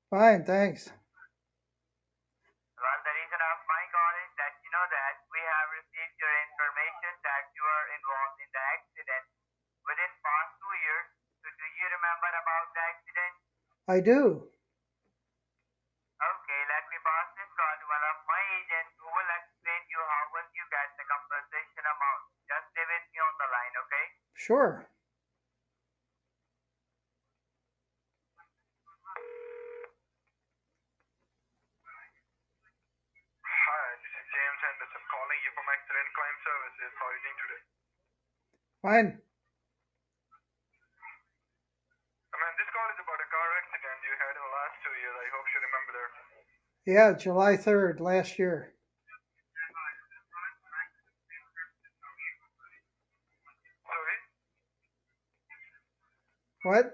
Fine, thanks. Well, the reason of my call is that you know that we have received your information that you are involved in the accident within past 2 years. So do you remember about the accident? I do. Okay, let me pass this call to one of my agents who will explain you how will you get the compensation amount. Just stay with me on the line, okay? Sure. Hi, this is James Anderson calling you from Accident Claim Services. How are you doing today? Fine. This call is about a car accident you had in the last 2 years. I hope you remember that. Yeah, July 3rd last year. Sorry? What? And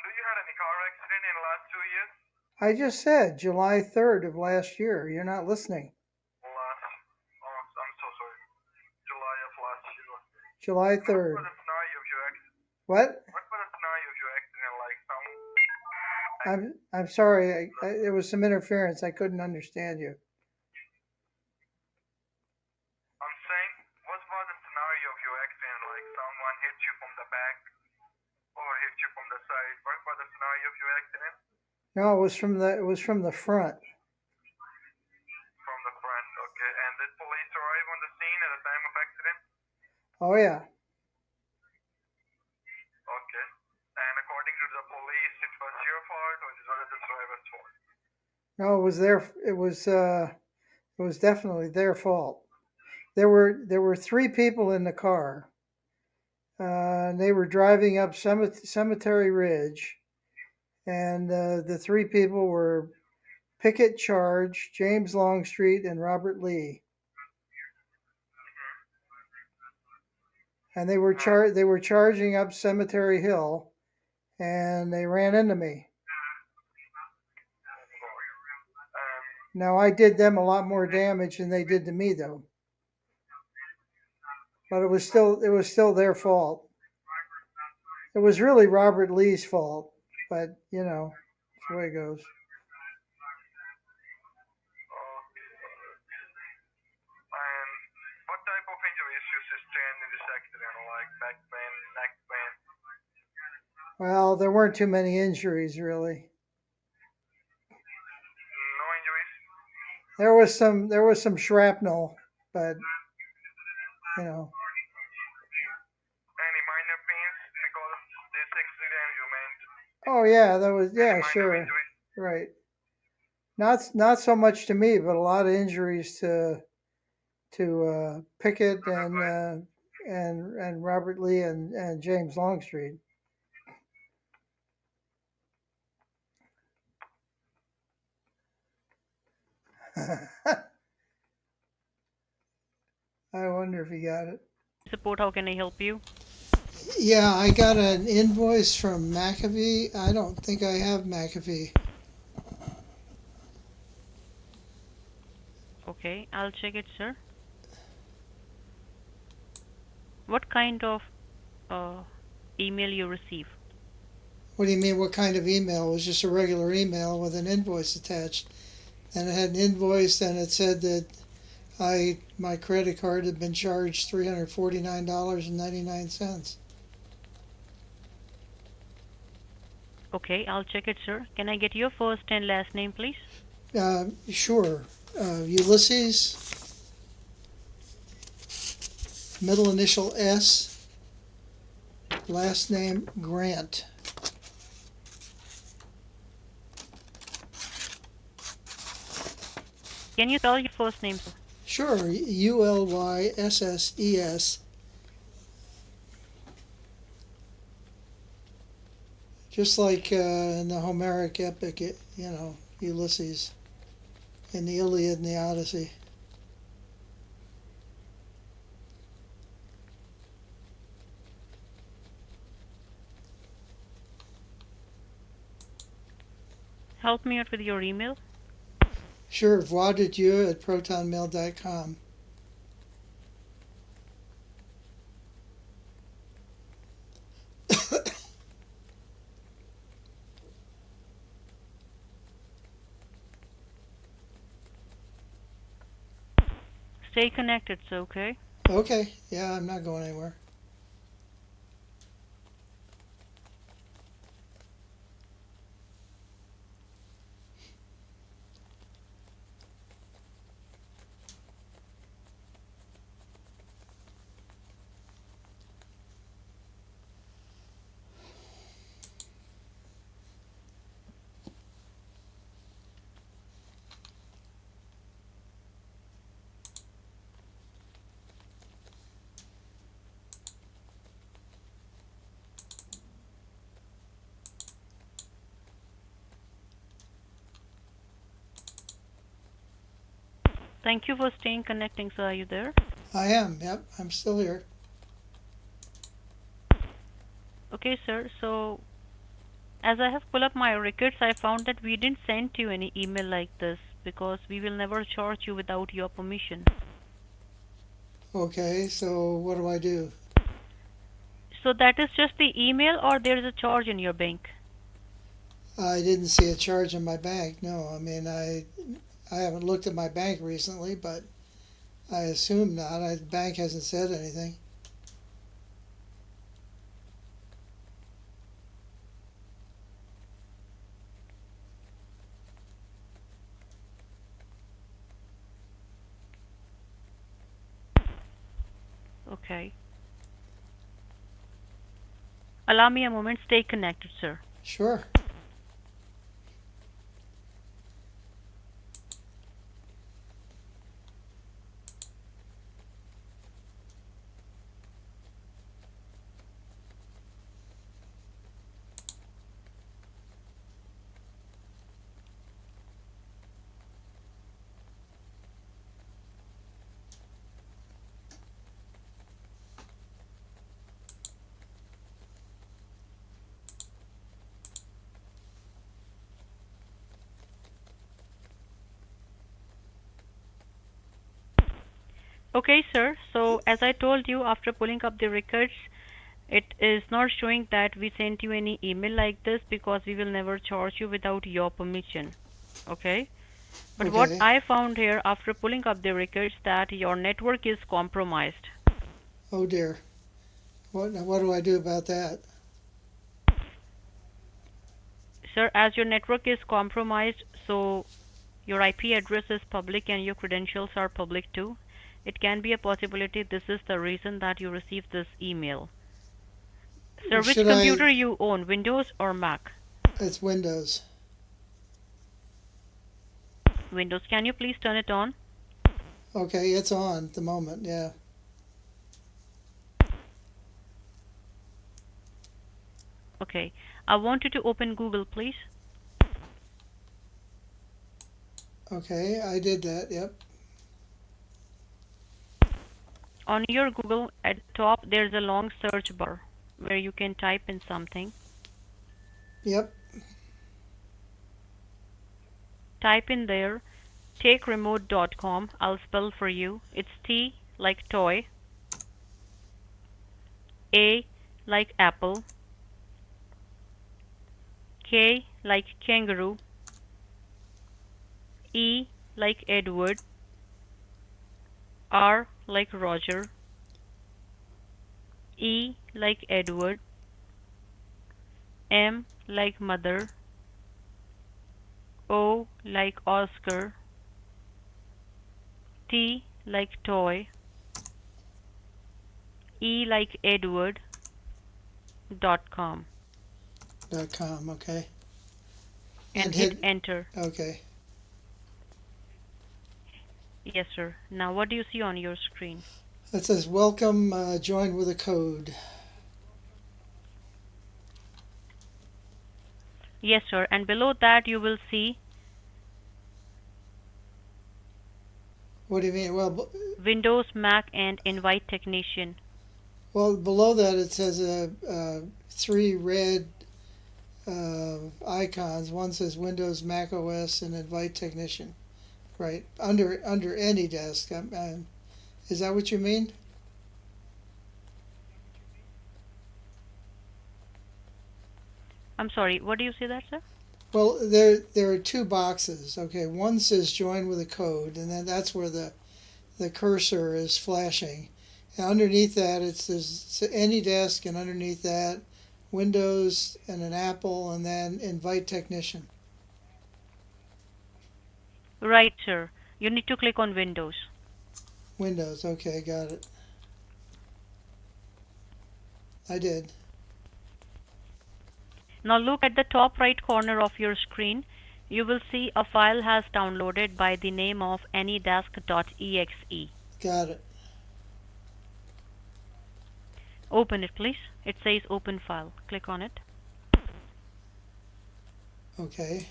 do you had any car accident in the last 2 years? I just said July 3rd of last year. You're not listening. I'm so sorry. July of last year. July What was 3rd. the scenario of your accident? What? What was the scenario of your accident like? Some, I'm sorry. There was some interference. I couldn't understand you. I'm saying, what was the scenario of your accident like? Someone hit you from the back or hit you from the side? What was the scenario of your accident? No, it was from the front. From the front, okay. And did police arrive on the scene at the time of accident? Oh yeah. Okay. And according to the police, it was your fault or it was the driver's fault? No, it was their. It was definitely their fault. There were three people in the car. They were driving up Cemetery Ridge, and the three people were Pickett Charge, James Longstreet, and Robert Lee. And they were charging up Cemetery Hill, and they ran into me. Now I did them a lot more damage than they did to me, though. But it was still their fault. It was really Robert Lee's fault, but that's the way it goes. And what type of injuries you sustained in this accident, like back pain, neck pain? Well, there weren't too many injuries really. No injuries? There was some shrapnel, but you know. Any minor pains because of this accident you meant? Oh yeah, that was Any yeah, minor sure, injuries? right. Not so much to me, but a lot of injuries to Pickett To the client? and Robert Lee and James Longstreet. I wonder if he got it. Support, how can I help you? Yeah, I got an invoice from McAfee. I don't think I have McAfee. Okay, I'll check it, sir. What kind of uh, email you receive? What do you mean? What kind of email? It was just a regular email with an invoice attached, and it had an invoice, and it said that my credit card had been charged $349.99. Okay, I'll check it, sir. Can I get your first and last name, please? Sure. Ulysses, middle initial S, last name Grant. Can you spell your first name, sir? Sure, Ulyses, just like in the Homeric epic, Ulysses in the Iliad and the Odyssey. Help me out with your email. Sure, voix at protonmail.com. stay connected, sir, okay? Okay. Yeah, I'm not going anywhere. Thank you for staying connecting, sir. Are you there? I am. Yep, I'm still here. Okay, sir. So, as I have pulled up my records, I found that we didn't send you any email like this because we will never charge you without your permission. Okay, so what do I do? So that is just the email, or there is a charge in your bank? I didn't see a charge in my bank. No, I mean I haven't looked at my bank recently, but I assume not. The bank hasn't said anything. Okay. Allow me a moment. Stay connected, sir. Sure. Okay, sir. So, as I told you, after pulling up the records, it is not showing that we sent you any email like this because we will never charge you without your permission. Okay? But what Okay. I found here after pulling up the records that your network is compromised. Oh dear. What do I do about that? Sir, as your network is compromised, so your IP address is public and your credentials are public too. It can be a possibility this is the reason that you received this email. Sir, which Should I? computer you own, Windows or Mac? It's Windows. Windows. Can you please turn it on? Okay, it's on at the moment. Yeah. Okay. I want you to open Google, please. Okay, I did that. Yep. On your Google, at the top, there's a long search bar where you can type in something. Yep. Type in there takeremote.com. I'll spell for you. It's T like toy, A like apple, K like kangaroo, E like Edward, R like Roger, E like Edward, M like mother, O like Oscar, T like toy, E like Edward, .com, .com. Okay. and And hit hit. enter. Okay. Yes, sir. Now what do you see on your screen? It says welcome. Join with a code. Yes, sir. And below that you will see What do you mean? Windows, Mac, and invite technician. Well, below that it says three red icons. One says Windows, Mac OS, and Invite Technician. Right under any desk. Is that what you mean? I'm sorry, what do you say that, sir? Well, there are two boxes. Okay, one says join with a code, and then that's where the cursor is flashing. And underneath that, there's any desk, and underneath that, Windows and an Apple, and then invite technician. Right, sir. You need to click on Windows. Windows, okay, got it. I did. Now look at the top right corner of your screen. You will see a file has downloaded by the name of anydesk.exe. Got it. Open it, please. It says open file. Click on it. Okay.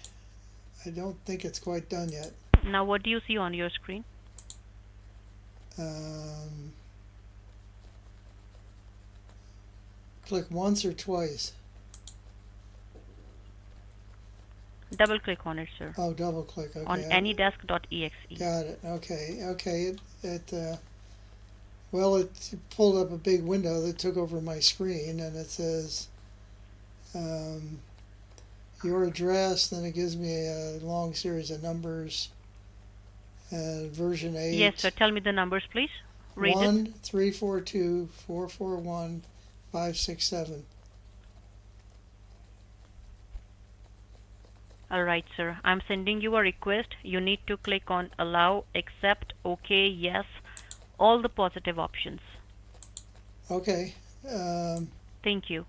I don't think it's quite done yet. Now what do you see on your screen? Click once or twice. Double click on it, sir. Oh, double click. Okay. On anydesk.exe. Got it. Okay. Okay. Well, it pulled up a big window that took over my screen, and it says your address. Then it gives me a long series of numbers. Version 8. Yes, sir. Tell me the numbers, please. Read 1 342 441 567. Alright, sir. I'm sending you a request. You need to click on allow, accept, okay, yes, all the positive options. Okay. Thank you.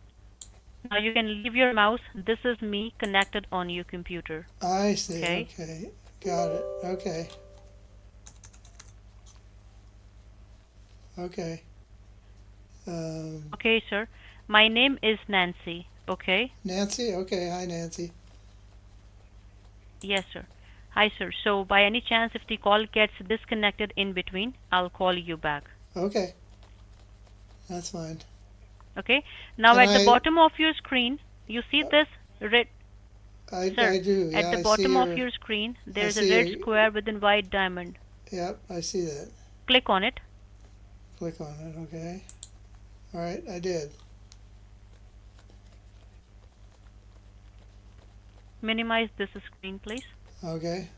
Now you can leave your mouse. This is me connected on your computer. I see. Okay. Okay. Got it. Okay. Okay. Okay, sir. My name is Nancy. Okay? Nancy? Okay. Hi, Nancy. Yes, sir. Hi, sir. So, by any chance, if the call gets disconnected in between, I'll call you back. Okay. That's fine. Okay? Now, at the bottom of your screen, you see this red... I Sir, do. Yeah, at the bottom of your screen, there's a red square with a white diamond. Yep, I see that. Click on it. Click on it. Okay. All right, I did. Minimize this screen, please. Okay.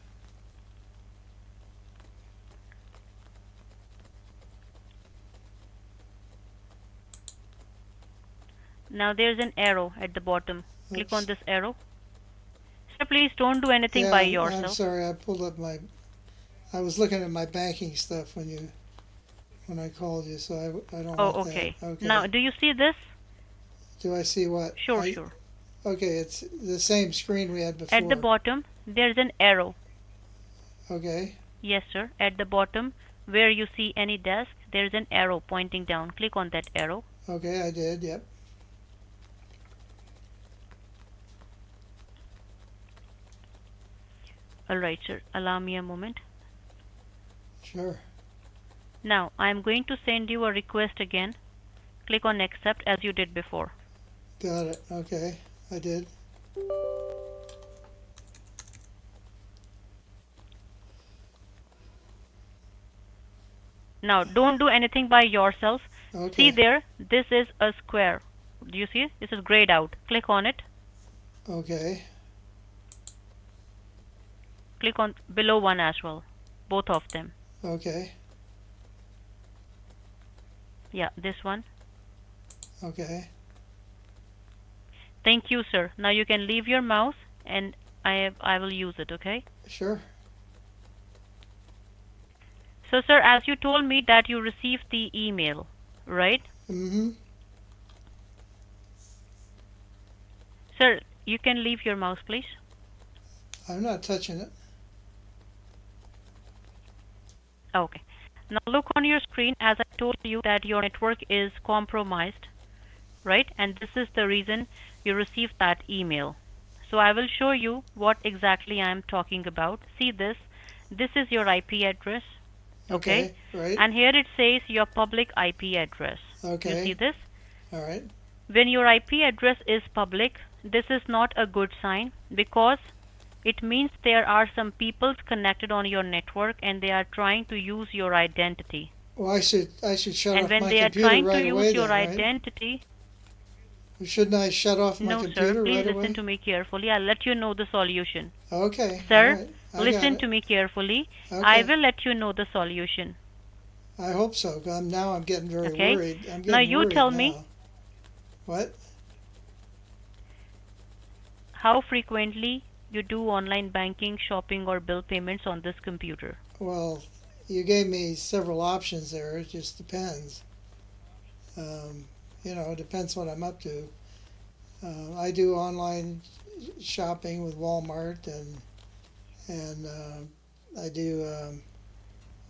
Now there's an arrow at the bottom. Click on Oops. this arrow. Sir, please don't do anything by yourself. I'm sorry. I pulled up I was looking at my banking stuff when I called you, so I don't Oh, want okay. that. Okay. Now, do you see this? Do I see what? Sure, sure. Okay, it's the same screen we had before. At the bottom, there's an arrow. Okay. Yes, sir. At the bottom, where you see any desk, there's an arrow pointing down. Click on that arrow. Okay, I did. Yep. All right, sir. Allow me a moment. Sure. Now, I'm going to send you a request again. Click on accept as you did before. Got it. Okay, I did. Now, don't do anything by yourself. Okay. See there, this is a square. Do you see? This is grayed out. Click on it. Okay. Click on below one as well. Both of them. Okay. Yeah, this one. Okay. Thank you, sir. Now you can leave your mouse and I will use it, okay? Sure. So, sir, as you told me that you received the email, right? Mm-hmm. Sir, you can leave your mouse, please. I'm not touching it. Okay. Now look on your screen as I told you that your network is compromised, right? And this is the reason you received that email. So I will show you what exactly I am talking about. See this. This is your IP address. Okay. Right. And here it says your public IP address. Okay. You see this? All right. When your IP address is public, this is not a good sign because it means there are some people connected on your network and they are trying to use your identity. Well, I should shut And off when my they are computer trying right to away use your then, right? identity, Shouldn't I shut off my no, computer sir, please right listen away? to me carefully. I'll let you know the solution. Okay. Sir, all right. I got listen it. to me carefully. Okay. I will let you know the solution. I hope so. 'Cause now I'm getting very Okay. worried. I'm Now getting you worried tell me, now. What? how frequently you do online banking, shopping, or bill payments on this computer? Well, you gave me several options there. It just depends. Um, it depends what I'm up to. I do online shopping with Walmart, and I do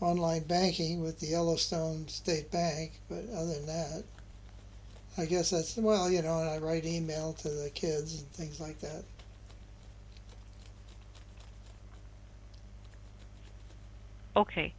online banking with the Yellowstone State Bank. But other than that, I guess that's well, and I write email to the kids and things like that. Okay.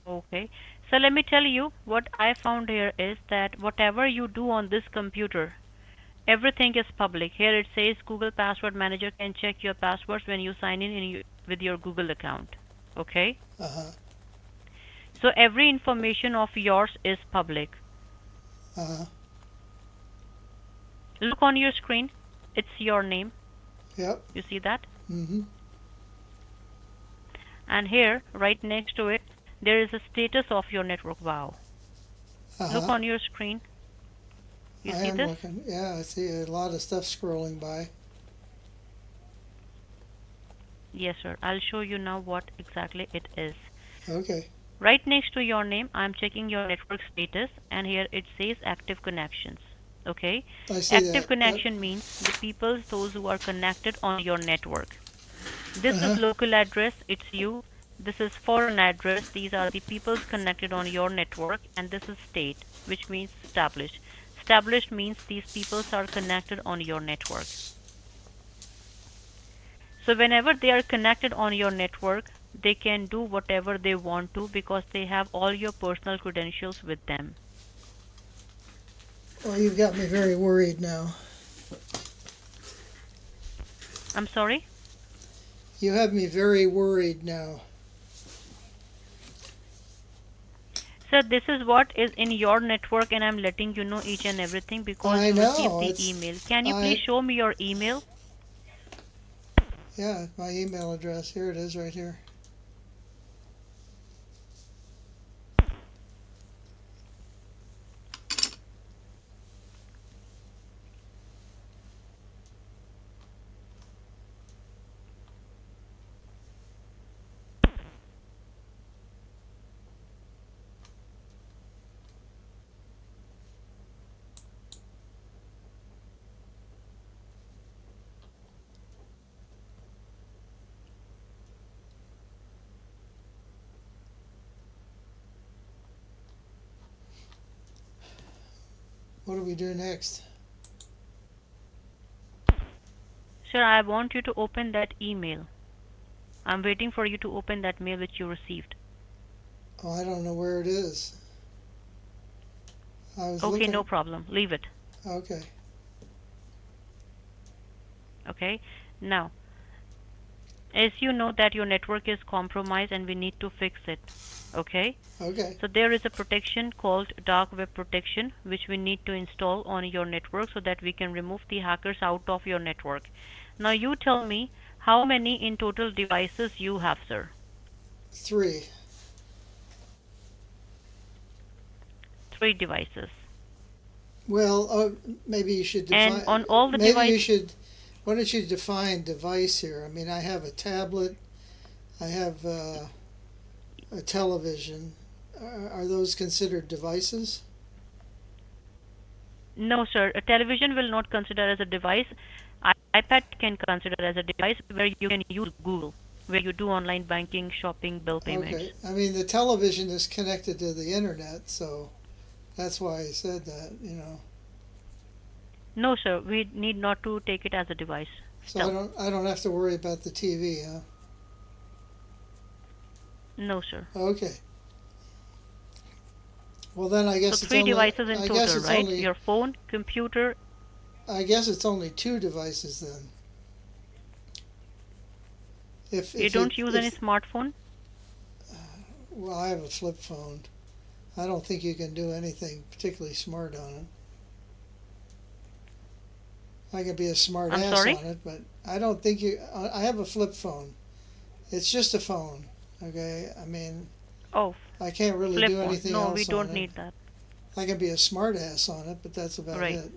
Okay. So let me tell you what I found here is that whatever you do on this computer, everything is public. Here it says Google Password Manager can check your passwords when you sign in with your Google account. Okay? Uh huh. So every information of yours is public. Uh huh. Look on your screen. It's your name. Yep. You see that? Mm-hmm. And here, right next to it, there is a status of your network. Wow. Uh Look huh. on your screen. You I see am this? looking. Yeah, I see a lot of stuff scrolling by. Yes, sir. I'll show you now what exactly it is. Okay. Right next to your name, I'm checking your network status, and here it says active connections. Okay? I see Active that. Yep. connection means the people, those who are connected on your network. This Uh is huh. local address, it's you. This is foreign address, these are the peoples connected on your network. And this is state, which means established. Established means these peoples are connected on your network. So whenever they are connected on your network, they can do whatever they want to because they have all your personal credentials with them. Well, you've got me very worried now. I'm sorry? You have me very worried now. So this is what is in your network, and I'm letting you know each and everything because I you received know. the email. Can you please I, show me your email? yeah, my email address. Here it is right here. What do we do next? Sir, I want you to open that email. I'm waiting for you to open that mail which you received. Oh, I don't know where it is. I was Okay, no looking. problem. Leave it. Okay. Okay? Now, as you know that your network is compromised and we need to fix it. Okay? Okay. So there is a protection called dark web protection which we need to install on your network so that we can remove the hackers out of your network. Now you tell me how many in total devices you have, sir? 3. 3 devices. Well, maybe you should And define. on all the Maybe you devices, should. Why don't you define device here? I mean, I have a tablet. I have a television. Are those considered devices? no, sir, a television will not consider as a device. iPad can consider as a device where you can use Google, where you do online banking, shopping, bill payments. Okay. I mean, the television is connected to the internet, so that's why I said that. No, sir, we need not to take it as a device So I still. don't I don't have to worry about the TV, huh? No, sir. Okay. Well, then So three devices in total, right? Your phone, computer. I guess it's only 2 devices then. You If don't it use any if smartphone? well, I have a flip phone. I don't think you can do anything particularly smart on it. I can be a smart I'm ass sorry? on it, but I don't think you. I have a flip phone. It's just a phone. Okay, I mean, Oh, I can't really flip do phone. anything No, we else on don't it. need that. I can be a smart ass on it, but that's about Right. it.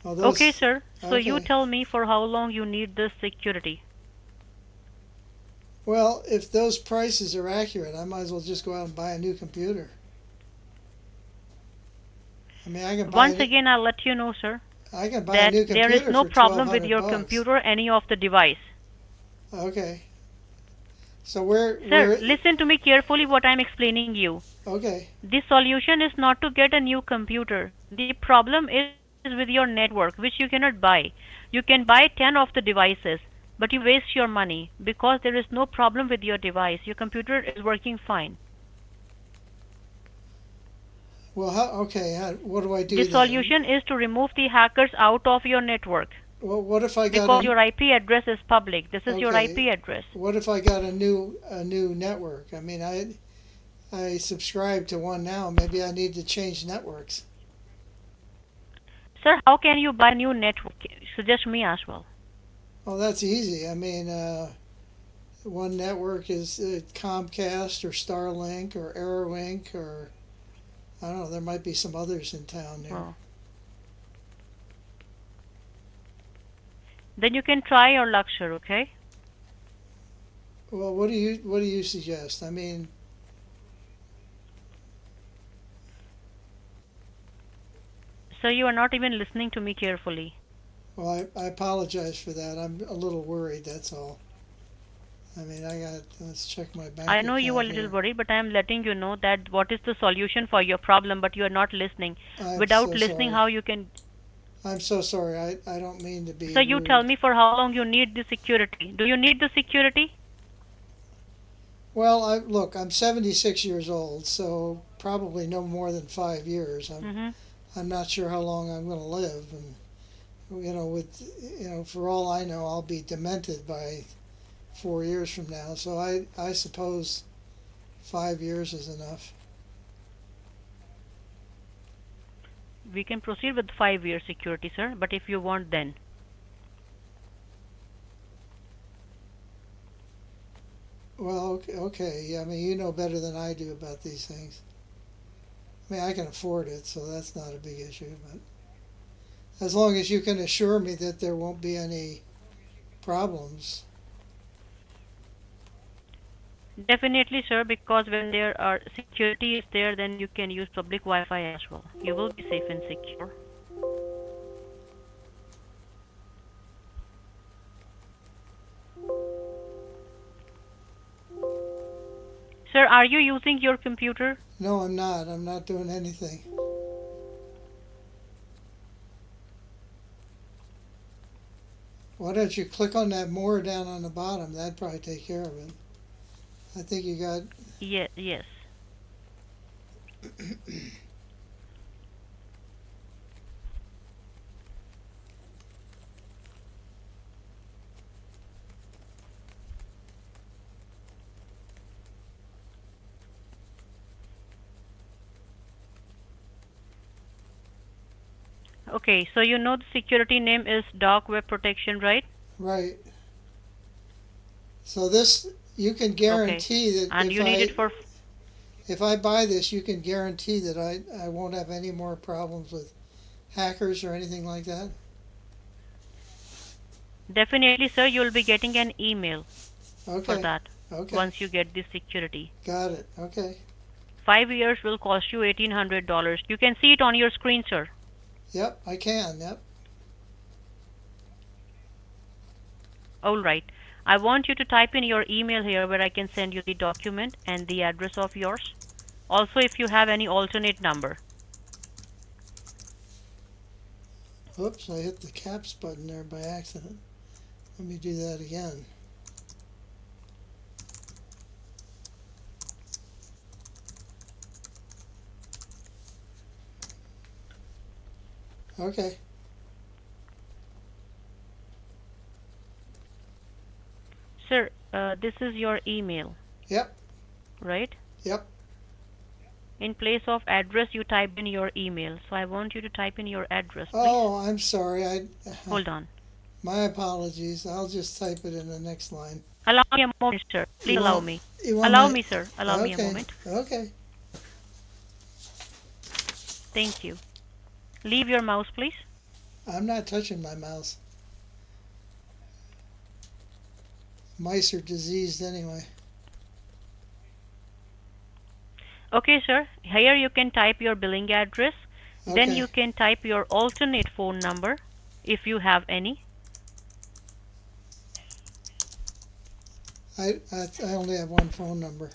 Well, Okay, those. sir. So you Okay. tell me for how long you need this security. Well, if those prices are accurate, I might as well just go out and buy a new computer. I mean, I can buy Once it. again, I'll let you know, sir, I can buy a that new there is computer no for twelve problem with hundred your bucks. computer, any of the device. Okay. So where Sir, where? listen to me carefully what I'm explaining you. Okay. The solution is not to get a new computer. The problem is with your network, which you cannot buy. You can buy 10 of the devices, but you waste your money because there is no problem with your device. Your computer is working fine. Well, okay. What do I The do then? solution is to remove the hackers out of your network Well, what if I got because a? your IP address is public. This is your Okay. IP address. What if I got a new network? I mean, I subscribe to one now. Maybe I need to change networks. Sir, how can you buy a new network? Suggest me as well. Well, that's easy. I mean, one network is Comcast or Starlink or Aerolink or I don't know. There might be some others in town there. Well, then you can try your luck, sir, okay? Well, what do you suggest? I mean, Sir, you are not even listening to me carefully. well, I apologize for that. I'm a little worried. That's all. I mean, let's check my bank I know you are a account little here. worried, but I am letting you know that what is the solution for your problem, but you are not listening. I'm Without so listening, sorry. how you can. I'm so sorry. I don't mean to be So you tell rude. me for how long you need the security. Do you need the security? Well, look, I'm 76 years old, so probably no more than 5 years. Mm-hmm. I'm not sure how long I'm going to live, and with for all I know, I'll be demented by 4 years from now. So I suppose 5 years is enough. We can proceed with 5 year security, sir, but if you want then. Well, okay, okay. I mean, you know better than I do about these things. I mean, I can afford it, so that's not a big issue. But as long as you can assure me that there won't be any problems. Definitely, sir, because when there are security is there, then you can use public Wi-Fi as well. You will be safe and secure. Sir, are you using your computer? No, I'm not. I'm not doing anything. Why don't you click on that more down on the bottom? That'd probably take care of it. I think you got. Yes. Okay, so you know the security name is Dark Web Protection, right? Right. So this, you can Okay. guarantee that And if you need it I for. if I buy this, you can guarantee that I won't have any more problems with hackers or anything like that. Definitely, sir, you will be getting an email for Okay. that Okay. once you get this security. Got it. Okay. 5 years will cost you $1,800. You can see it on your screen, sir. Yep, I can. Yep. All right. I want you to type in your email here where I can send you the document and the address of yours. Also, if you have any alternate number. Oops, I hit the caps button there by accident. Let me do that again. Okay. Sir, this is your email, Yep. right? Yep. In place of address, you typed in your email. So I want you to type in your address, please. Oh, I'm sorry. Hold on. My apologies. I'll just type it in the next line. Allow me a moment, sir. Please You allow want me. you want Allow my me, sir. Allow me a Okay. moment. Okay. Thank you. Leave your mouse, please. I'm not touching my mouse. Mice are diseased anyway. Okay, sir. Here you can type your billing address. Then Okay. you can type your alternate phone number if you have any. I only have one phone number.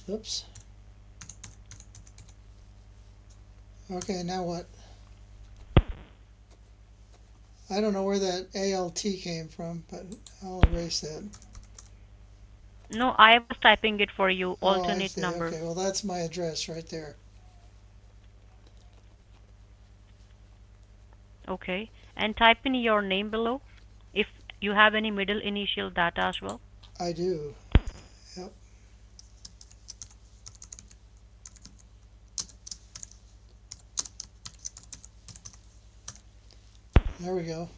Oops. Okay, now what? I don't know where that ALT came from, but I'll erase that. No, I was typing it for you. Oh, I Alternate see. number. Okay, well, that's my address right there. Okay. And type in your name below if you have any middle initial data as well. I do. Yep. There we go.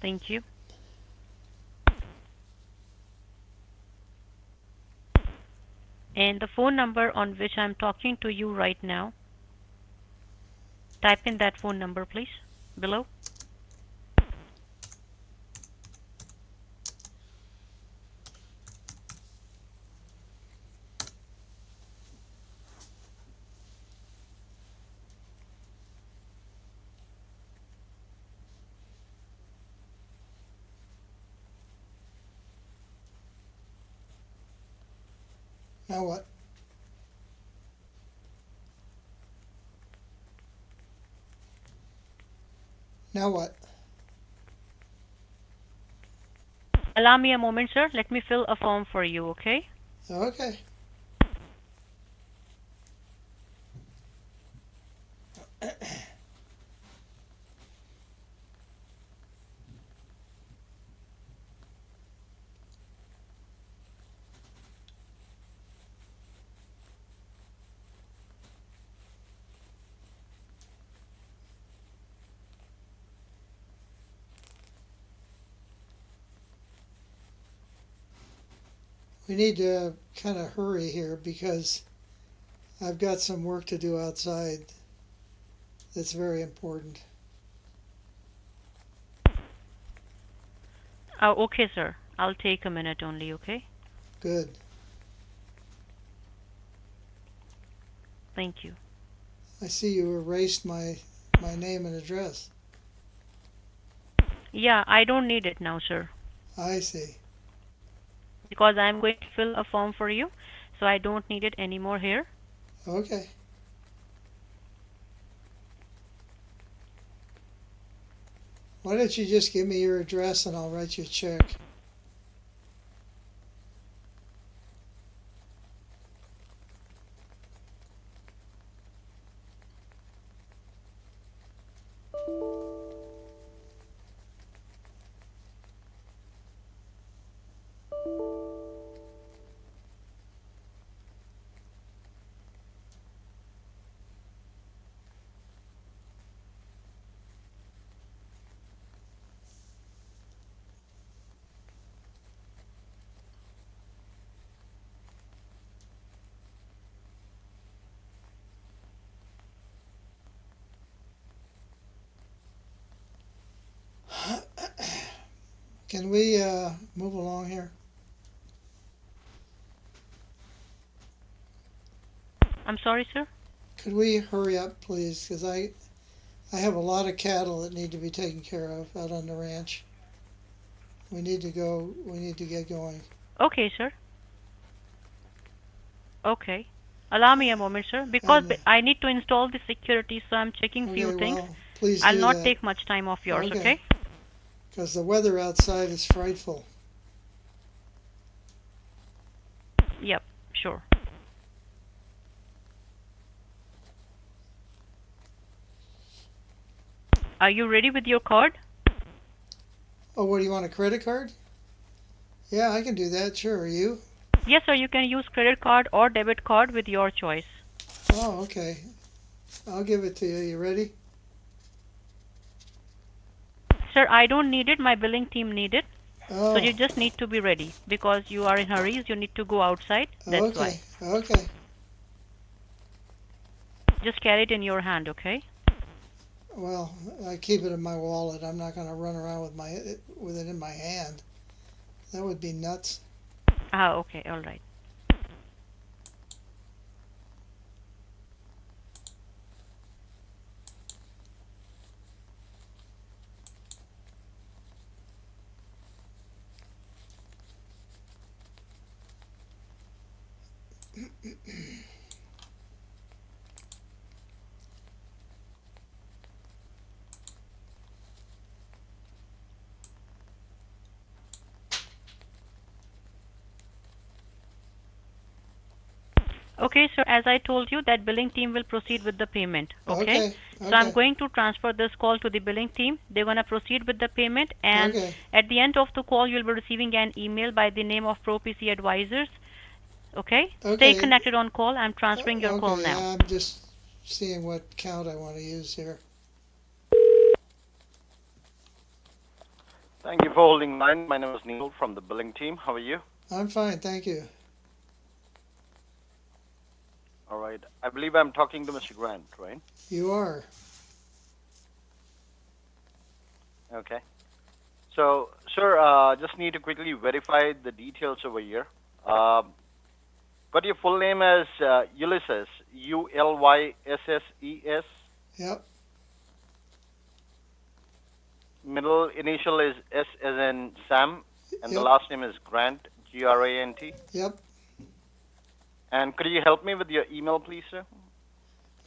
Thank you. And the phone number on which I'm talking to you right now, type in that phone number, please, below. Now what? Now what? Allow me a moment, sir. Let me fill a form for you, okay? Okay. We need to kind of hurry here because I've got some work to do outside that's very important. Okay, sir. I'll take a minute only, okay? Good. Thank you. I see you erased my name and address. Yeah, I don't need it now, sir, I see. because I'm going to fill a form for you, so I don't need it anymore here. Okay. Why don't you just give me your address and I'll write you a check? Can we move along here? I'm sorry, sir. Could we hurry up, please? Because I have a lot of cattle that need to be taken care of out on the ranch. We need to go. We need to get going. Okay, sir. Okay. Allow me a moment, sir, because And I need to install the security, so I'm checking few okay, things. well, please I'll do not that. take much time of yours, Okay. okay? because the weather outside is frightful. Yep, sure. Are you ready with your card? Oh, what do you want, a credit card? Yeah, I can do that. Sure. Are you? Yes, sir, you can use credit card or debit card with your choice. Oh, okay. I'll give it to you. You ready? Sir, I don't need it. My billing team need it. So Oh, you just need to be ready because you are in hurries. You need to go outside. That's why. okay. Okay. Just carry it in your hand, okay? Well, I keep it in my wallet. I'm not going to run around with it in my hand. That would be nuts. Ah, okay, all right. Okay, sir, as I told you, that billing team will proceed with the payment, okay? Okay. So I'm Okay. going to transfer this call to the billing team. They're going to proceed with the payment, and Okay. at the end of the call, you'll be receiving an email by the name of ProPC Advisors, okay? Stay Okay. connected on call. I'm transferring your call Okay. now. I'm just seeing what count I want to use here. Thank you for holding line. My name is Neil from the billing team. How are you? I'm fine. Thank you. All right. I believe I'm talking to Mr. Grant, right? You are. Okay. So, sir, just need to quickly verify the details over here. Got your full name as Ulysses, Ulyses. Yep. Middle initial is S as in Sam, and the Yep. last name is Grant, Grant. Yep. And could you help me with your email, please, sir?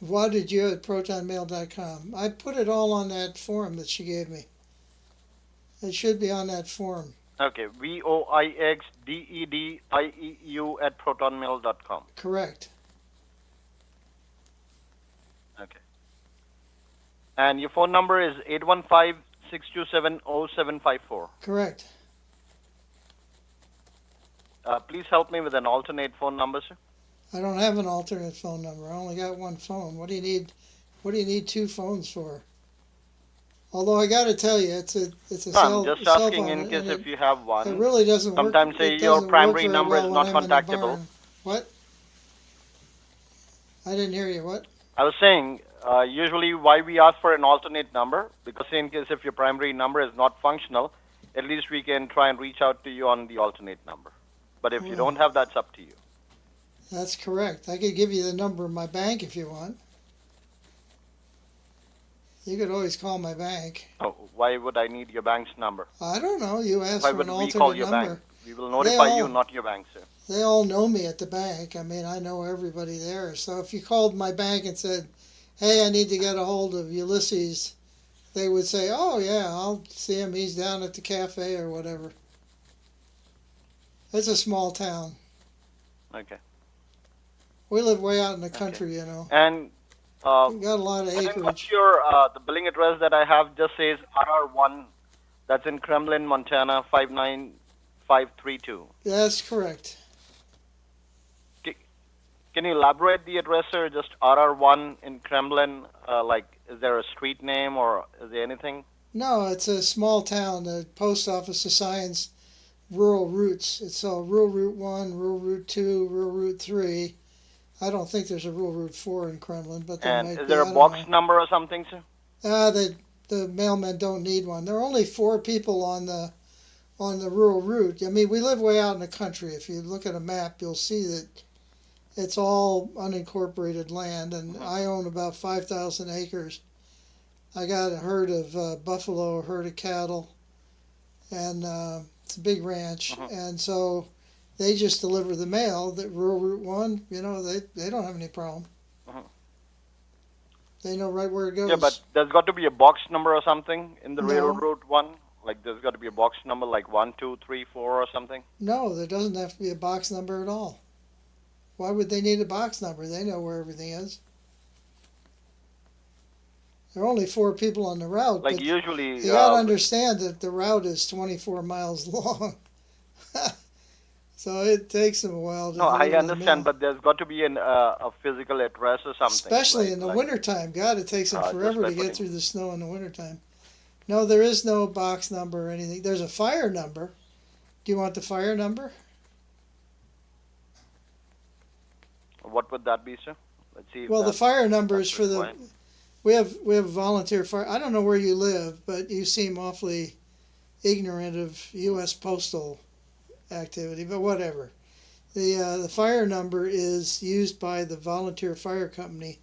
Wanted you at protonmail.com. I put it all on that form that she gave me. It should be on that form. Okay, VOIXDEDIEU at protonmail.com. Correct. Okay. And your phone number is 815-627-0754. Correct. Please help me with an alternate phone number, sir. I don't have an alternate phone number. I only got one phone. What do you need? What do you need two phones for? Although I got to tell you, it's a No, I'm just cell asking phone, in case and if you have it one. really doesn't work. Sometimes say It your doesn't work primary very number well is when not I'm in the contactable. barn. What? I didn't hear you. What? I was saying, usually why we ask for an alternate number, because in case if your primary number is not functional, at least we can try and reach out to you on the alternate number. But if you don't have, that's up to you. That's correct. I could give you the number of my bank if you want. You could always call my bank. Oh, why would I need your bank's number? I don't know. You asked Why for would an we call alternate your number. bank? We will notify you, all- not your bank, sir. They all know me at the bank. I mean, I know everybody there. So if you called my bank and said, "Hey, I need to get a hold of Ulysses," they would say, "Oh yeah, I'll see him. He's down at the cafe or whatever." It's a small town. Okay. We live way out in the Okay. country, you know. And We got a lot of and then acreage. what's your the billing address that I have just says RR1. That's in Kremlin, Montana 59532. That's correct. Can you elaborate the address, sir? Just RR1 in Kremlin. Like, is there a street name or is there anything? No, it's a small town. The post office assigns rural routes. It's all rural route 1, rural route 2, rural route 3. I don't think there's a rural route 4 in Kremlin, but there And might is be. there I a don't box know. number or something, sir? The mailmen don't need one. There are only 4 people on the rural route. I mean, we live way out in the country. If you look at a map, you'll see that it's all unincorporated land, and I own about 5,000 acres. I got a herd of buffalo, a herd of cattle, and it's a big ranch. And so they just deliver the mail. That rural route 1, you know, they don't have any problem. They know right where it goes. Yeah, but there's got to be a box number or something in the No. railroad one. Like there's got to be a box number like 1, 2, 3, 4 or something. No, there doesn't have to be a box number at all. Why would they need a box number? They know where everything is. There are only 4 people on the route, Like but usually, you got to understand that the route is 24 miles long. So it takes them a while to no, I deliver the understand, mail. but there's got to be a physical address or something. Especially in the Like wintertime. God, it takes them just forever by to get putting. through the snow in the wintertime. No, there is no box number or anything. There's a fire number. Do you want the fire number? What would that be, sir? Let's see if Well, the that fire number is that's for the. required. We have volunteer fire. I don't know where you live, but you seem awfully ignorant of U.S. postal activity. But whatever. The fire number is used by the volunteer fire company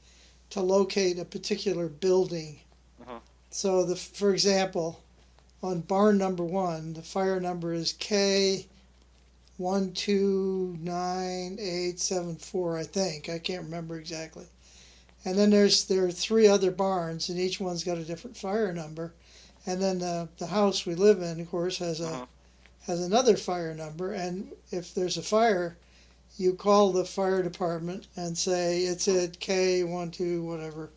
to locate a particular building. Mhm. So for example, on barn number 1, the fire number is K129874. I think I can't remember exactly. And then there are 3 other barns, and each one's got a different fire number. And then the house we live in, of course, has Mhm. another fire number. And if there's a fire, you call the fire department and say it's at K12 whatever,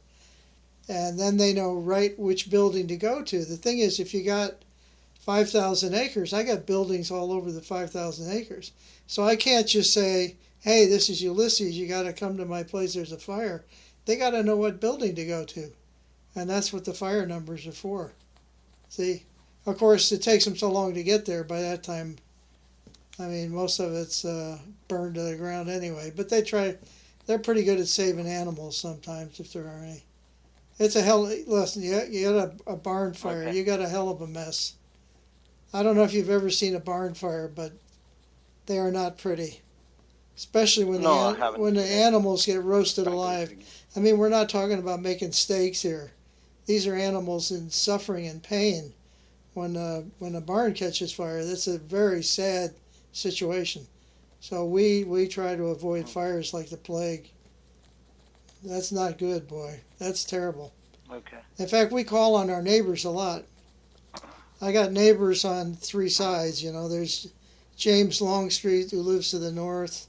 and then they know right which building to go to. The thing is, if you got 5,000 acres, I got buildings all over the 5,000 acres, so I can't just say, "Hey, this is Ulysses. You got to come to my place. There's a fire." They got to know what building to go to, and that's what the fire numbers are for. See, of course, it takes them so long to get there. By that time, I mean, most of it's burned to the ground anyway. But they're pretty good at saving animals sometimes if there are any. It's a hell. Listen, you got a barn fire. Okay. You got a hell of a mess. I don't know if you've ever seen a barn fire, but they are not pretty. Especially when No, I haven't when the seen it. animals get roasted Frankly alive. speaking. I mean, we're not talking about making steaks here. These are animals in suffering and pain when a barn catches fire. That's a very sad situation. So we try to avoid fires like the plague. That's not good, boy. That's terrible. Okay. In fact, we call on our neighbors a lot. I got neighbors on 3 sides. There's James Longstreet, who lives to the north,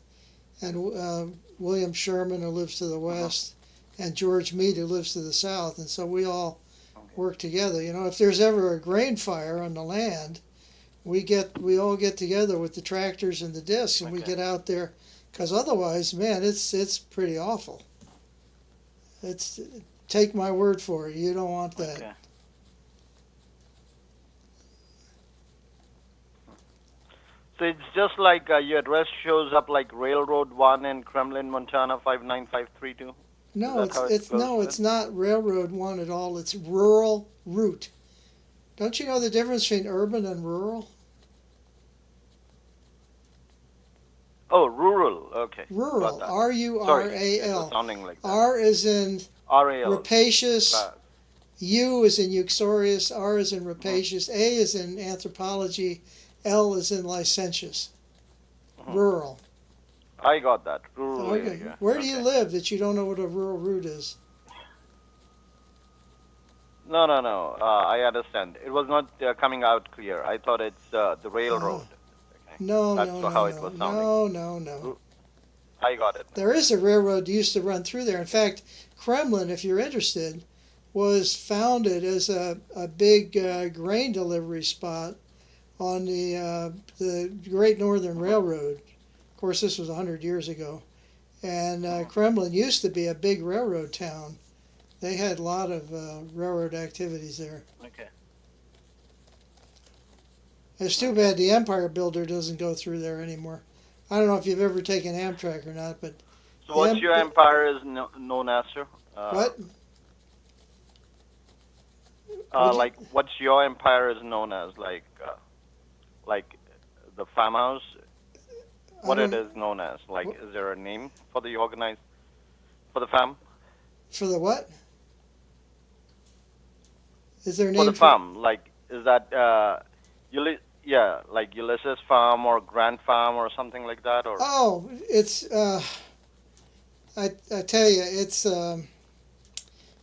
and William Sherman, who lives to the west, and George Meade, who lives to the south. And so we all work together. If there's ever a grain fire on the land, we all get together with the tractors and the discs, and we Okay. get out there, because otherwise, man, it's pretty awful. It's Take my word for it. You don't want that. Okay. So it's just like your address shows up like Railroad 1 in Kremlin, Montana 59532. No, Is that how it it's goes no, then? it's not Railroad 1 at all. It's rural route. Don't you know the difference between urban and rural? Oh, rural. Okay. Rural, Got that. Sorry, it was R-U-R-A-L. sounding like that. R is in RAL. rapacious, Right. U is in uxorious, R is in rapacious, A is in anthropology, L is in licentious. Mhm. Rural. I got that. Rural Okay. area. Where do you Okay. live that you don't know what a rural route is? No. I understand. It was not coming out clear. I thought it's the railroad. Okay. No, That's no, how no, it no, was sounding. no. I got it. There is a railroad that used to run through there. In fact, Kremlin, if you're interested, was founded as a big grain delivery spot on the Great Northern Railroad. Of course, this was 100 years ago. And Kremlin used to be a big railroad town. They had a lot of railroad activities there. Okay. It's too bad the Empire Builder doesn't go through there anymore. I don't know if you've ever taken Amtrak or not, but So what's your empire is known as, sir? what? Would you- Like, what's your empire is known as? Like the farmhouse? What I it don't- is known as? Like, What- is there a name for the farm? For the what? Is there a For name the farm, like, is that like Ulysses Farm or Grant Farm or something like that, or? Oh, it's I tell you,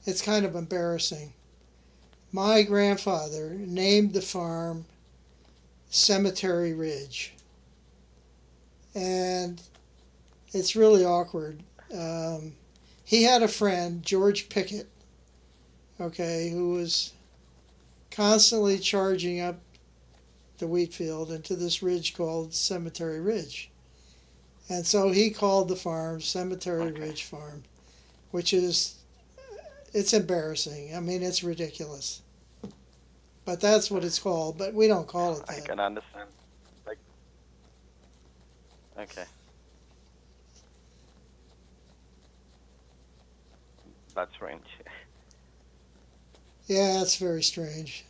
it's kind of embarrassing. My grandfather named the farm Cemetery Ridge, and it's really awkward. He had a friend, George Pickett, okay, who was constantly charging up the wheat field into this ridge called Cemetery Ridge. And so he called the farm Cemetery Ridge Farm, which is, it's embarrassing. I mean, it's ridiculous. But that's what it's called, but we don't call it I that. can understand. Like, okay, that's strange. Yeah, it's very strange.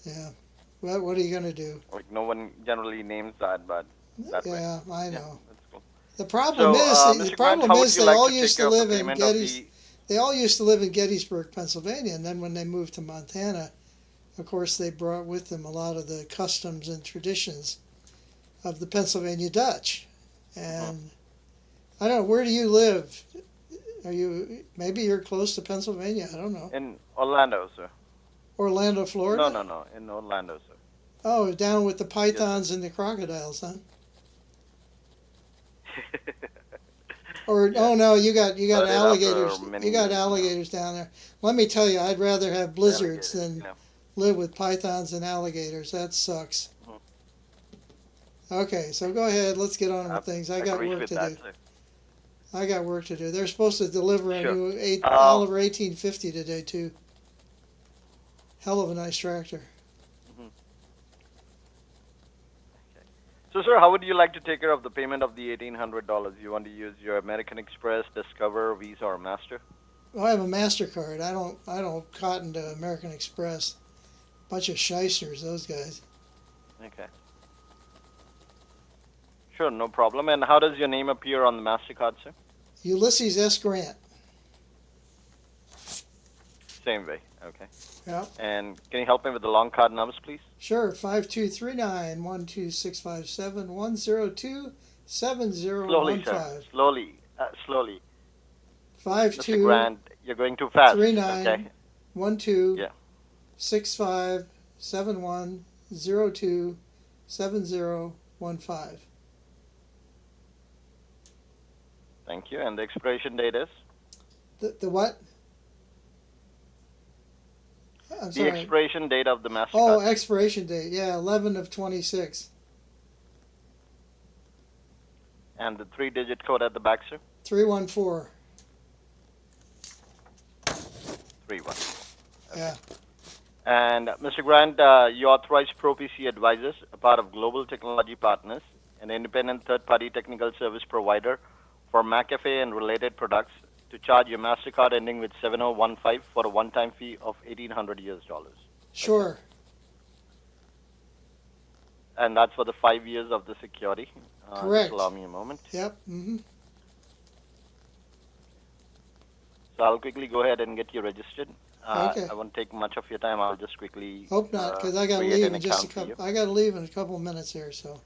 Yeah. What are you going to do? Like no one generally names that, but that way. Yeah, I Yeah, know. that's cool. The problem is, Mr. Grant, how would you they like all to take used care to of the live in payment of the? They all used to live in Gettysburg, Pennsylvania, and then when they moved to Montana, of course, they brought with them a lot of the customs and traditions of the Pennsylvania Dutch. And I don't know, where do you live? Maybe you're close to Pennsylvania, I don't know. In Orlando, sir. Orlando, Florida? No, in Orlando, sir. Oh, down with the Yes, pythons and the crocodiles, huh? Or Yeah. oh no, you got But after alligators. many You got years, alligators down there. Let me tell you, I'd rather have blizzards alligators, than live with pythons and alligators. That sucks. Mhm. Okay, so go ahead. Let's get on I with things. I got agree work with to that, do. sir. I got work to do. They're supposed to deliver a Sure. new Uh, Oliver 1850 today too. Hell of a nice tractor. mhm. So, sir, how would you like to take care of the payment of the $1,800? You want to use your American Express, Discover, Visa, or Master? Oh, I have a Mastercard. I don't cotton to American Express. Bunch of shysters, those guys. Okay. Sure, no problem. And how does your name appear on the Mastercard, sir? Ulysses S. Grant. Same way. Okay. Yeah. And can you help me with the long card numbers, please? Sure. 5239 12657 102 Slowly, sir. Slowly. Mr. 5239 Grant, you're going too fast. Okay. 12 Yeah. 65 71 02 7015. Thank you. And the expiration date is? The what? I'm The sorry. expiration date of the Oh, Mastercard. expiration date. Yeah, 11 of 26. And the 3-digit code at the back, sir? 314. 31. Yeah. And Mr. Grant, you authorized ProPC Advisors, a part of Global Technology Partners, an independent third-party technical service provider for McAfee and related products, to charge your Mastercard ending with 7015 for a one-time fee of $1,800. Sure. And that's for the 5 years of the security. Correct. Just allow me a moment. Yep. Mm-hmm. So I'll quickly go ahead and get you registered. Okay. I won't take much of your time. I'll just quickly Hope not, because I got to create leave an in just a account for you. couple. I got to leave in a couple of minutes here. So.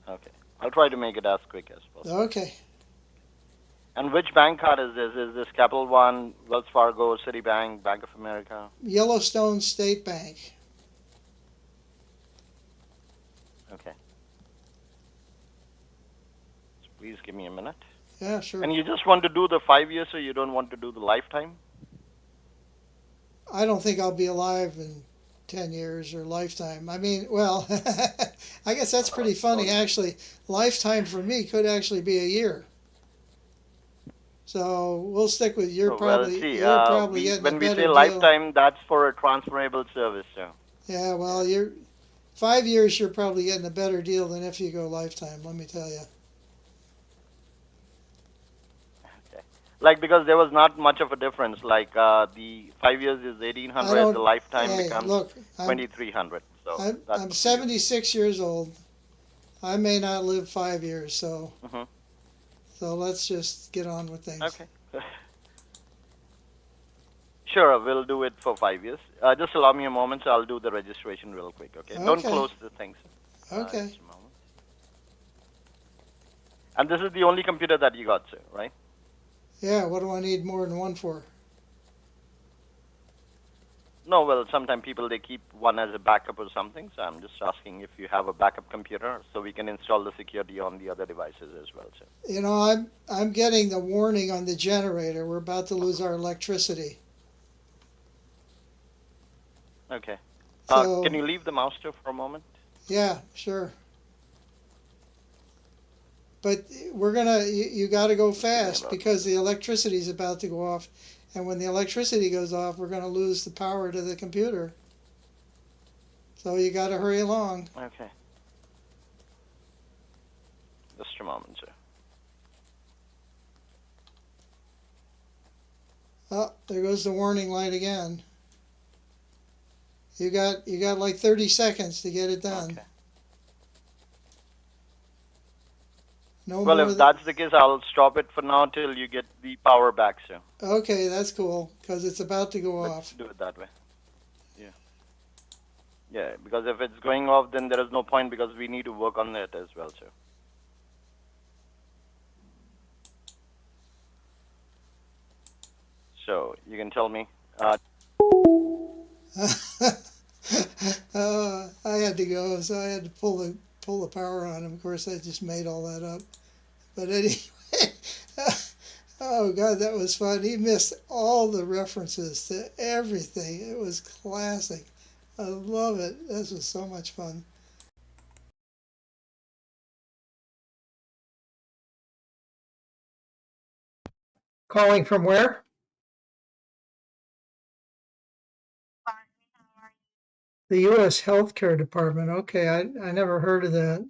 Okay. I'll try to make it as quick as possible. Okay. And which bank card is this? Is this Capital One, Wells Fargo, Citibank, Bank of America? Yellowstone State Bank. Okay. So please give me a minute. Yeah, sure. And you just want to do the 5 years, so you don't want to do the lifetime? I don't think I'll be alive in 10 years or lifetime. I mean, well, I guess that's pretty funny, actually. Lifetime for me could actually be a year. So we'll stick with you're probably getting when a we better say deal. lifetime, that's for a transferable service, sir. Yeah, well, you're 5 years. You're probably getting a better deal than if you go lifetime. Let me tell you. Okay. Like, because there was not much of a difference. Like the 5 years is 1,800, the lifetime becomes look, 2,300. So I'm 76 years old. I may not live 5 years, so Mm-hmm. so let's just get on with things. Okay. Sure, we'll do it for 5 years. Just allow me a moment, so I'll do the registration real quick, okay? Don't Okay. close the things. Okay. Just a moment. And this is the only computer that you got, sir, right? Yeah, what do I need more than one for? No, well, sometimes people they keep one as a backup or something. So I'm just asking if you have a backup computer so we can install the security on the other devices as well. So I'm getting the warning on the generator. We're about to lose our electricity. okay. Can So you leave the mouse to for a moment? yeah, sure. But you got to go Just give me fast about. because the electricity is about to go off, and when the electricity goes off, we're going to lose the power to the computer. So you got to hurry along. Okay. Just a moment, sir. Oh, there goes the warning light again. You got like 30 seconds to get it done. Okay. No Well, more if than that's the case, I'll stop it for now till you get the power back, sir. okay. That's cool because it's about to go Let's off. do it that way. Yeah. Yeah, because if it's going off, then there is no point because we need to work on it as well, sir. So you can tell me. I had to go, so I had to pull the power on him. Of course, I just made all that up. But anyway, oh God, that was fun. He missed all the references to everything. It was classic. I love it. This was so much fun. Calling from where? The U.S. Healthcare Department. Okay, I never heard of that.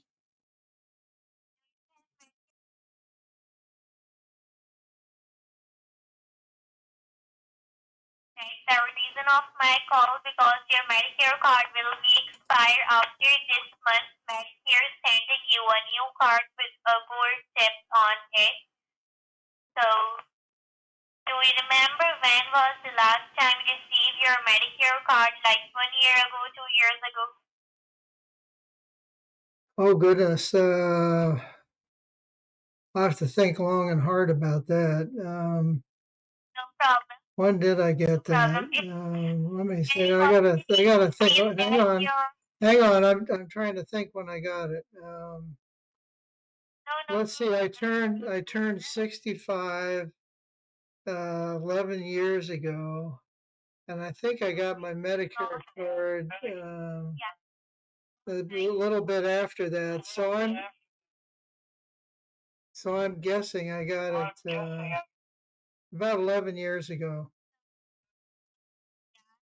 Right. The reason of my call because your Medicare card will be expired after this month. Medicare is sending you a new card with a gold tip on it. So, do you remember when was the last time you received your Medicare card? Like 1 year ago, 2 years ago? Oh goodness, I'll have to think long and hard about that. No problem. When did I No get that? problem. If Let me any see. problem, I gotta think. please Oh, hang get on, your hang on. I'm trying to think when I got it. no no. Let's see. I turned 65 11 years ago, and I think I got my Medicare card Yeah. a little bit after that. So I'm guessing I got it about 11 years ago.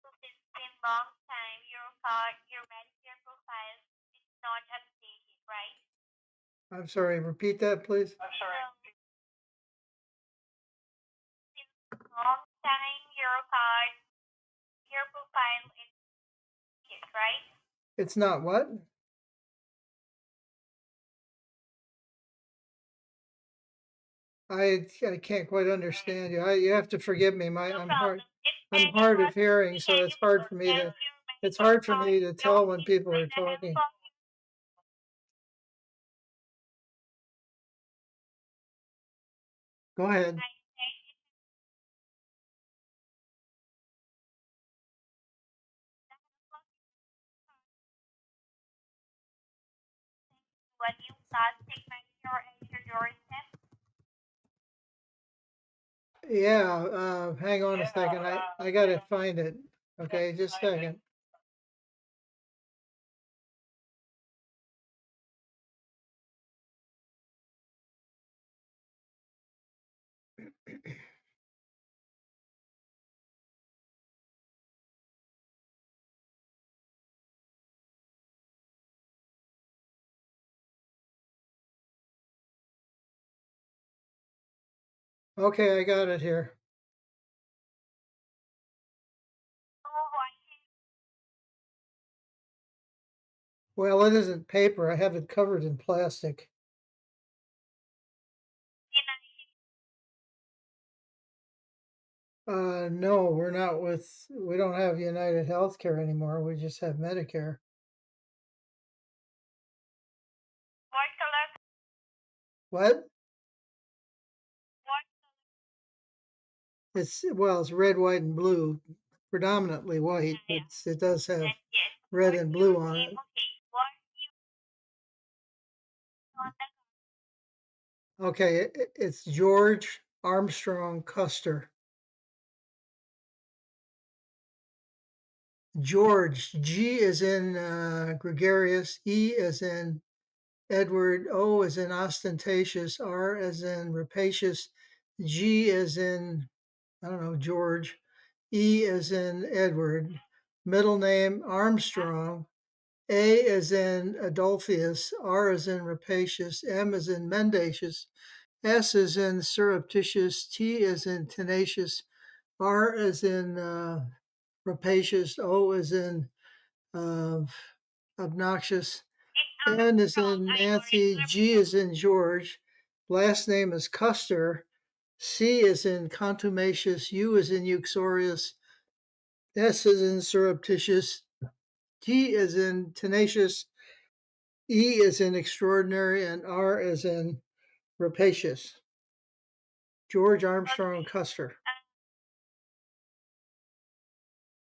So it's been long time. Your card, your Medicare profile is not updated, right? I'm sorry. Repeat that, please. I'm sorry. Since long time, your card, your profile is updated, right? It's not what? I can't quite understand you. You have to forgive me. No problem. If I'm any hard of emergency, hearing, so can you please get your it's Medicare hard for card? me to tell Don't when need people are the help talking. from you. Go ahead. I said when you plastic Medicare at your doorstep. Yeah, hang on a second. I gotta find it. Okay, just a second. Okay, I got it here. Oh, why Well, it isn't paper. I have it covered in plastic. No, we don't have United Healthcare anymore. We just have Medicare. what color? What? What? It's red, white, and blue, predominantly white, Yeah, but it does have and yes. red What's and your blue on name? it. Okay, what's on the Okay, it's George Armstrong Custer. George, G is in gregarious, E is in Edward, O is in ostentatious, R is in rapacious, G is in, I don't know, George, E is in Edward, middle name Armstrong, A is in Adolphus, R is in rapacious, M is in mendacious, S is in surreptitious, T is in tenacious, R is in rapacious, O is in uh, obnoxious, it's N is Armstrong. in I already Nancy, G is in George, last name is Custer, C is in contumacious, U is in uxorious, S is in surreptitious, T is in tenacious, E is in extraordinary, and R is in rapacious. George Armstrong Okay. Custer.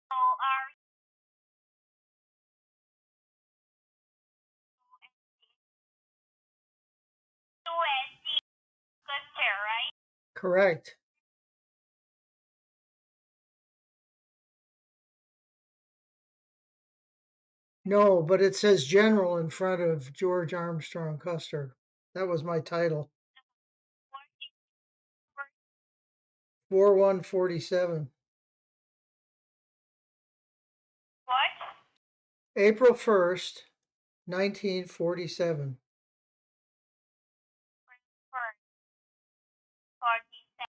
So are you USC Custer, right? Correct. No, but it says general in front of George Armstrong Custer. That was my title. What is your 4147. what? April 1st, 1947. First, 47.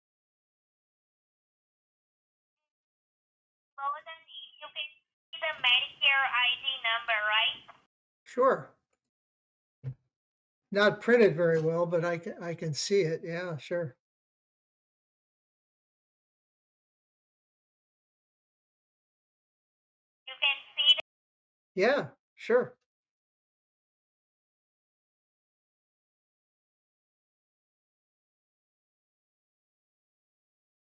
Below the name, you can see the Medicare ID number, right? Sure. Not printed very well, but I can see it. Yeah, sure. You can see Yeah, sure.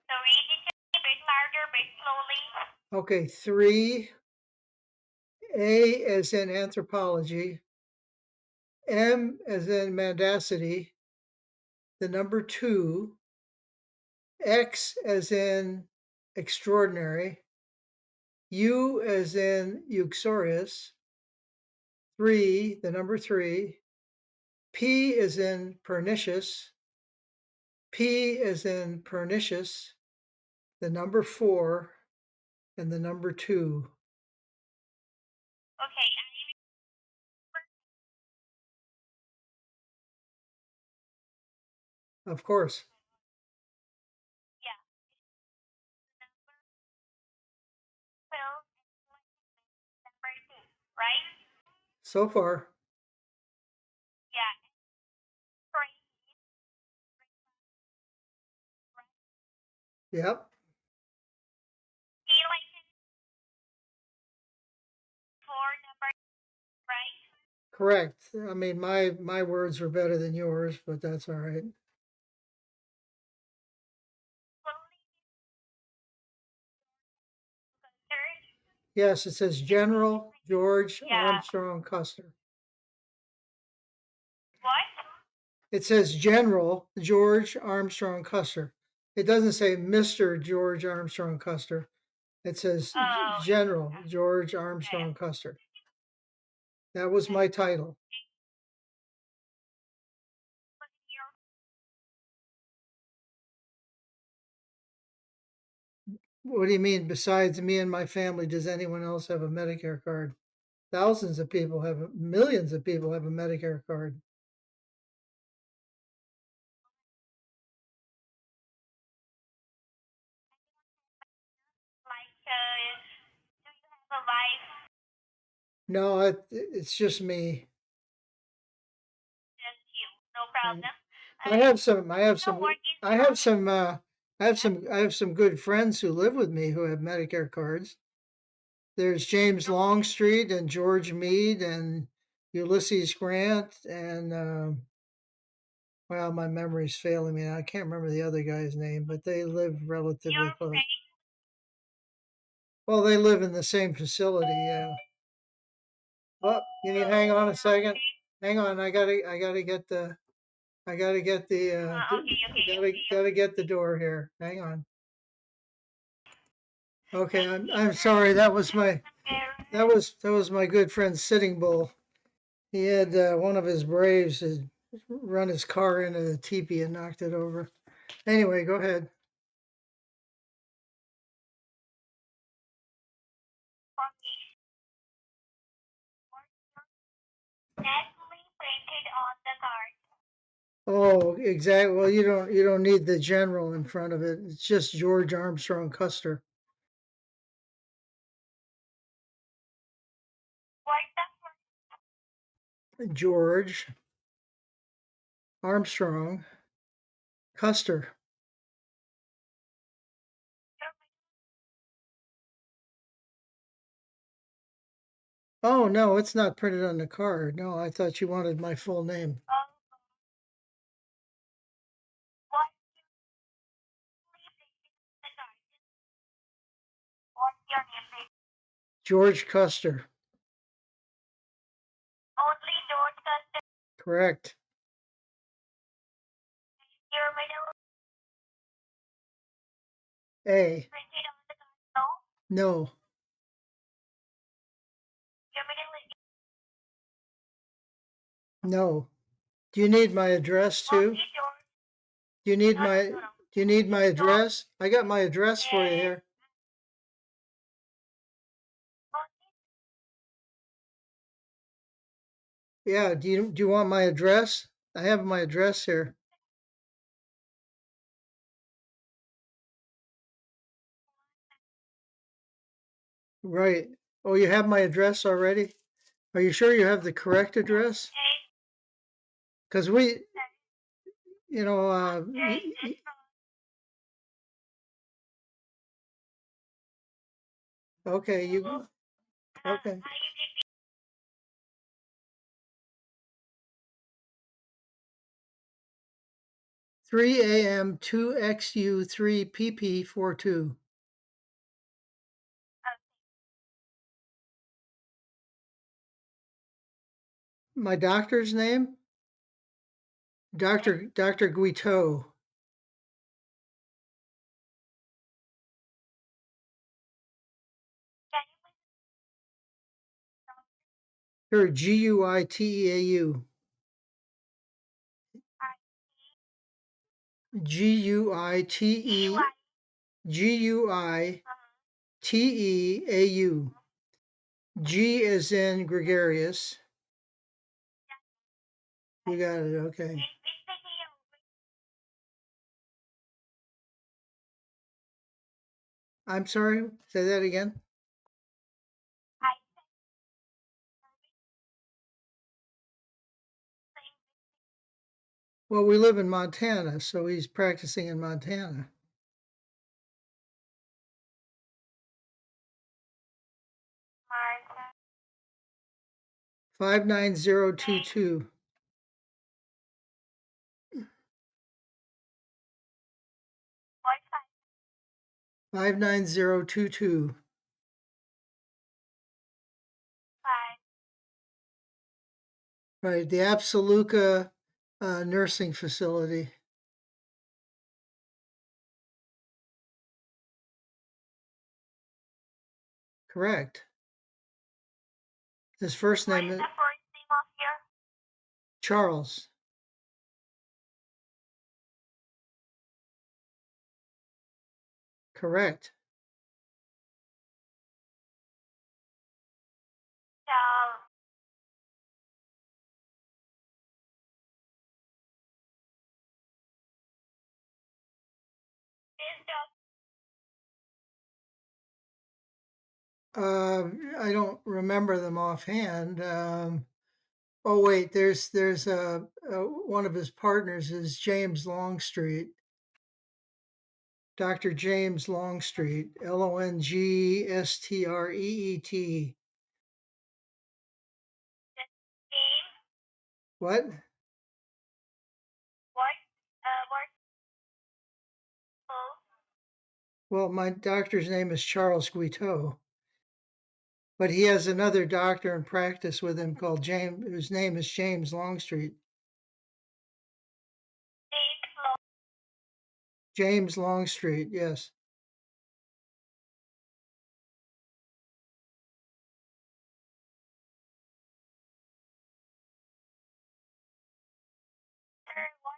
the read it just a bit louder, a bit slowly. Okay, 3. A as in anthropology, M as in mendacity, the number 2, X as in extraordinary, U as in uxorious, 3, the number 3, P is in pernicious, P is in pernicious, the number 4, and the number 2. Okay, Of course, yeah, number 12 and number 2, right? so far. Yeah, three, right? Yep, See, like four number, right? correct. I mean, my words were better than yours, but that's all right. Slowly considered. Yes, it says General George Yeah. Armstrong Custer. What? It says General George Armstrong Custer. It doesn't say Mr. George Armstrong Custer. It says Oh, General George yeah, Armstrong Custer. That was my title. yeah. What do you mean, besides me and my family, does anyone else have a Medicare card? Thousands of people have, millions of people have a Medicare card. Like, do you have a wife? No, it's just me. Just you. No problem. I have some. I have So some. what is I your have some. I have some. I have some good friends who live with me who have Medicare cards. There's James Longstreet and George Meade and Ulysses Grant and Well, my memory's failing me. I can't remember the other guy's name, but they live relatively Your close. friend, Well, they live in the same facility. Yeah. Oh, can you hang on a second? Hang on. I gotta get the. I gotta get the. Gotta get the door here. Hang on. Okay, I'm sorry. That was my good friend Sitting Bull. He had one of his Braves had run his car into the teepee and knocked it over. Anyway, go ahead. naturally printed on the card. Oh, exactly. Well, you don't need the general in front of it. It's just George Armstrong Custer. What the George Armstrong Custer. Oh no, it's not printed on the card. No, I thought you wanted my full name. what the card? What's your name? George Custer. Only George Custer. Correct. Your middle A. printed on the card. No. No. Your middle is No. Do you need my address too? only George. Do you need No, my no, no. do you need my address? I got my address for you here. Only Yeah, do you want my address? I have my address here. Right. Oh, you have my address already? Are you sure you have the correct address? Because we, you know, okay, okay. 3 AM 2XU 3PP42. My doctor's name? Dr. Guiteau. Her Guiteau. Guite Guiteau. G is in gregarious. You got it. Okay. I'm sorry. Say that again. Well, we live in Montana, so he's practicing in Montana. Martha. 59022. 59022. 5. Right, the Absoluca nursing facility. Correct. His first What name is is the first name of your Charles. Correct. child? This I don't remember them offhand. Oh wait, there's one of his partners is James Longstreet, Dr. James Longstreet, Longstreet. name? What? What Well, my doctor's name is Charles Guiteau, but he has another doctor in practice with him called James, whose name is James Longstreet. James Long. James Longstreet, yes. Sir, what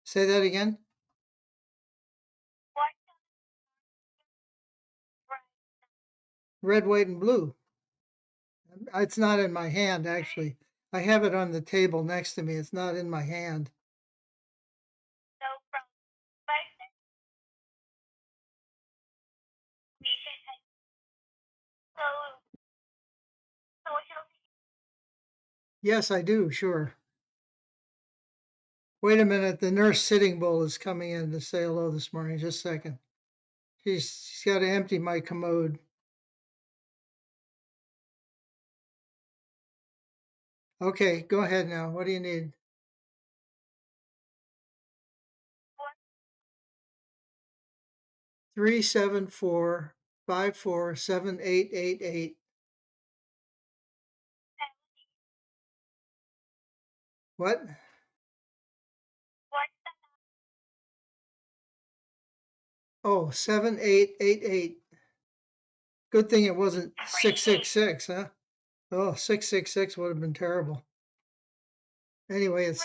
Say that again. what Red, white, and blue. It's not in my hand, actually. I have it on the table next to me. It's not in my hand. no problem. But so social. Yes, I do, sure. Wait a minute. The nurse sitting bull is coming in to say hello this morning. Just a second. She's got to empty my commode. Okay, go ahead now. What do you need? 374-547888. What? What Oh, 7888. Good thing it wasn't 666, huh? Oh, 666 would have been terrible. Anyway, it's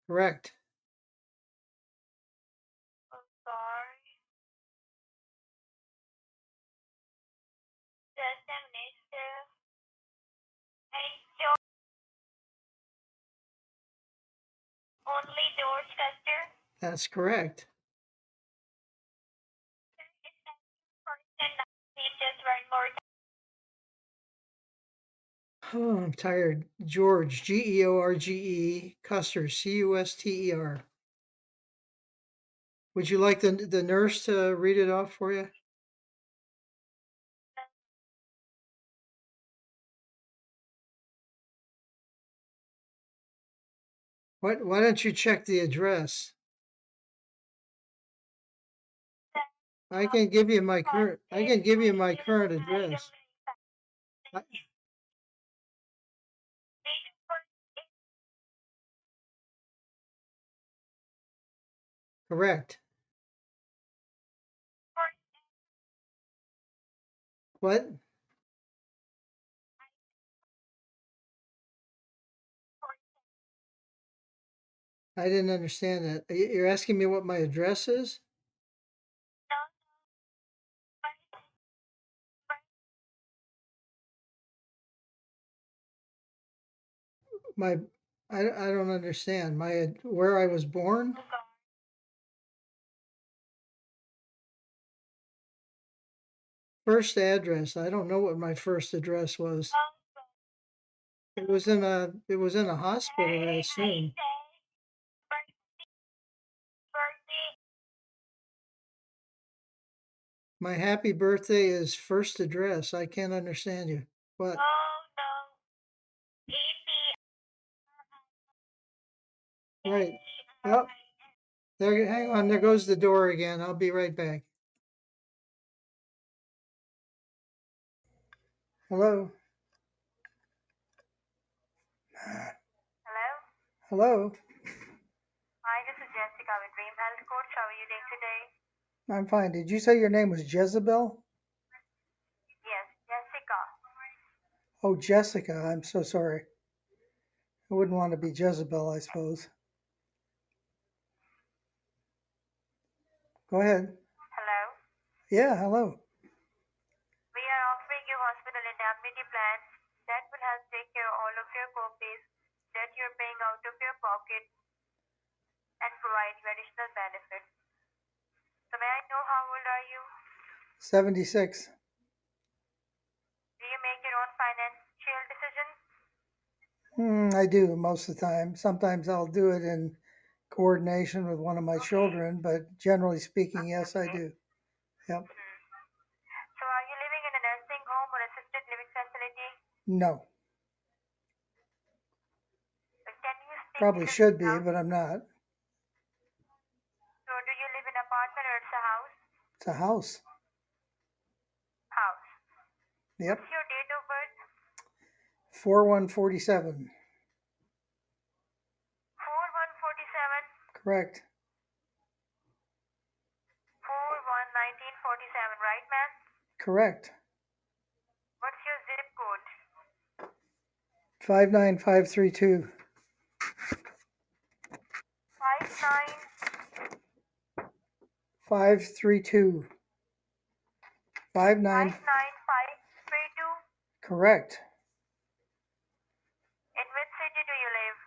correct. Oh, sorry. Just a minute. And only George Custer. That's correct. Just one more time. Oh, I'm tired. George, George, Custer, Custer. Would you like the nurse to read it off for you? Why don't you check the address? I can give you my current address. I- Correct. What? I didn't understand that. You're asking me what my address is? My I don't understand. Where I was born? First address. I don't know what my first address was. It was in a hospital, I assume. My happy birthday is first address. I can't understand you. What? Oh no. Right. Oh, there. Hang on. There goes the door again. I'll be right back. Hello. Hello. Hello. Hi, this is Jessica with Dream Health Coach. How are you doing today? I'm fine. Did you say your name was Jezebel? Yes, Jessica. Oh, Jessica. I'm so sorry. I wouldn't want to be Jezebel, I suppose. Go ahead. Hello. Yeah, hello. We are offering you hospital indemnity plans that will help take care of all of your co-pays that you're paying out of your pocket and provide you additional benefits. So may I know how old are you? 76. Do you make your own financial decisions? I do most of the time. Sometimes I'll do it in coordination with one of my children, but generally speaking, yes, I do. Yep. So are you living in a nursing home or assisted living facility? No. Can you Probably should be, but I'm not. So do you live in an apartment or it's a house? It's a house. House. Yep. What's your date of birth? 4147. 4147. Correct. 411947, right, ma'am? Correct. What's your zip code? 59532. 532. 59. 59532. Correct. In which city do you live?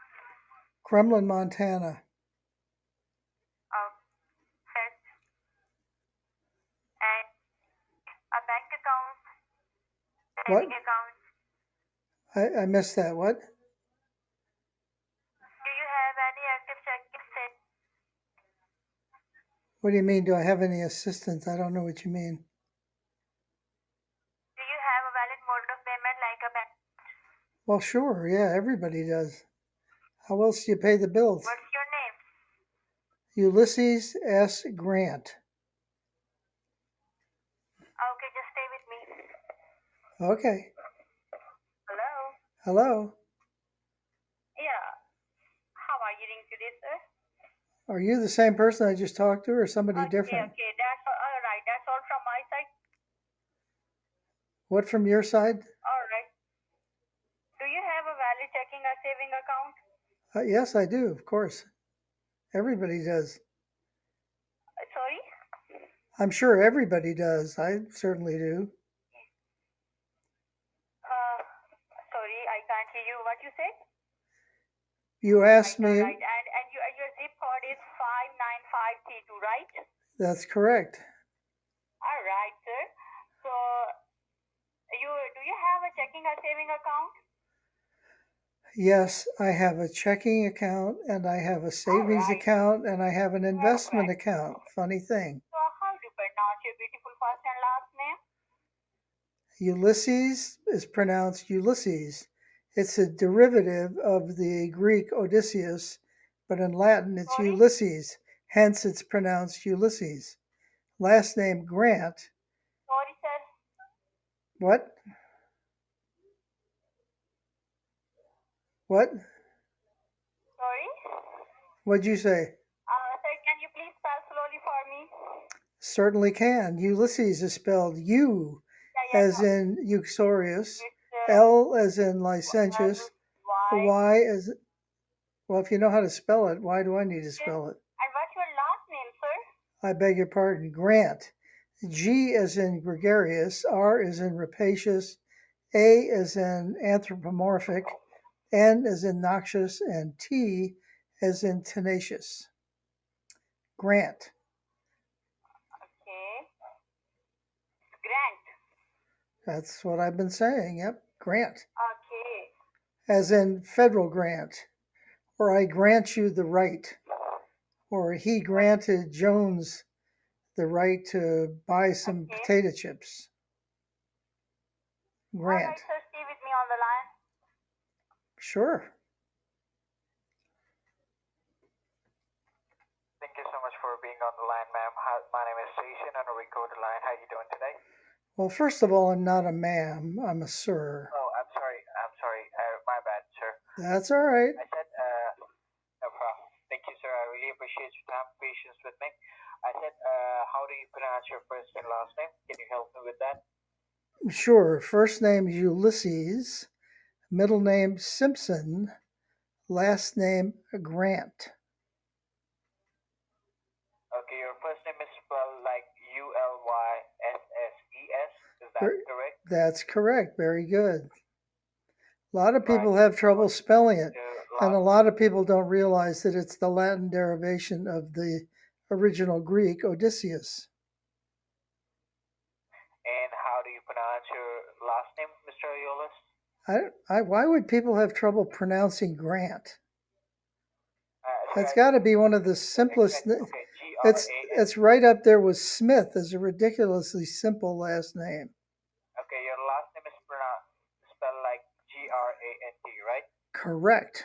Kremlin, Montana. Oh, correct. And a bank account? What? Saving account? I missed that. What? Do you have any active checking statement? What do you mean? Do I have any assistance? I don't know what you mean. Do you have a valid mode of payment like a bank? Well, sure. Yeah, everybody does. How else do you pay the bills? What's your name? Ulysses S. Grant. Okay, just stay with me. Okay. Hello? Hello. Yeah. How are you doing today, sir? Are you the same person I just talked to or somebody different? Okay, that's all right. That's all from my side. What from your side? All right. Do you have a valid checking or saving account? Yes, I do, of course. Everybody does. Sorry? I'm sure everybody does. I certainly do. Sorry, I can't hear you. What you said? You asked All me. right. And your zip code is 59532, right? That's correct. All right, sir. So, do you have a checking or saving account? Yes, I have a checking account and I have a savings Alright. account and I have an investment Correct. account. Funny thing. So, how do you pronounce your beautiful first and last name? Ulysses is pronounced Ulysses. It's a derivative of the Greek Odysseus, but in Latin it's Sorry? Ulysses. Hence it's pronounced Ulysses. Last name Grant. Sorry, sir. What? What? Sorry? What'd you say? Sir, can you please spell slowly for me? Certainly can. Ulysses is spelled U as in Uxorius, L as in licentious, Y. Y as, well, if you know how to spell it, why do I need to spell it? And what's your last name, sir? I beg your pardon, Grant. G as in gregarious, R as in rapacious, A as in anthropomorphic, N as in noxious, and T as in tenacious. Grant. Okay. Grant. That's what I've been saying. Yep, Grant. Okay. As in federal grant, or I grant you the right, or he granted Jones the right to buy some potato chips. Grant. All right, sir, stay with me on the line. Sure. Thank you so much for being on the line, ma'am. My name is Jason on a recorded line. How are you doing today? Well, first of all, I'm not a ma'am. I'm a sir. Oh, I'm sorry. My bad, sir. That's all right. I said, no problem. Thank you, sir. I really appreciate your time, patience with me. I said, how do you pronounce your first and last name? Can you help me with that? Sure. First name Ulysses, middle name Simpson, last name Grant. Okay, your first name is spelled like Ulysses. Is that correct? That's correct. Very good. A lot of people have trouble spelling it, and a lot of people don't realize that it's the Latin derivation of the original Greek Odysseus. And how do you pronounce your last name, Mr. Ulysses? Why would people have trouble pronouncing Grant? That's got to be one of the simplest. It's right up there with Smith as a ridiculously simple last name. Okay, your last name is spelled like Grant, right? Correct.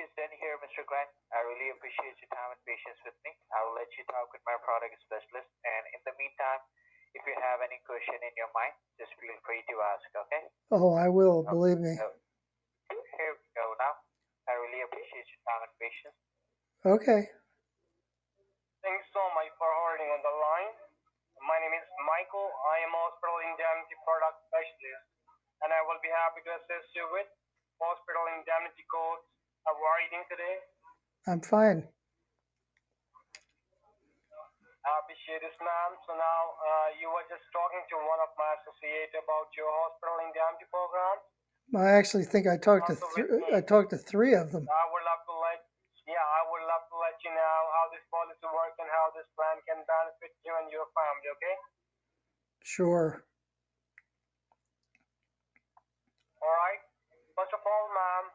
is done here, Mr. Grant. I really appreciate your time and patience with me. I will let you talk with my product specialist. And in the meantime, if you have any question in your mind, just feel free to ask, okay? Oh, I will, believe me. So, here we go now. I really appreciate your time and patience. Okay. Thanks so much for holding on the line. My name is Michael. I am a hospital indemnity product specialist, and I will be happy to assist you with hospital indemnity codes. How are you doing today? I'm fine. I appreciate this, ma'am. So now you were just talking to one of my associates about your hospital indemnity program. I actually think I talked to three of them. I would love to let you know how this policy works and how this plan can benefit you and your family. Okay? Sure. All right. First of all, ma'am.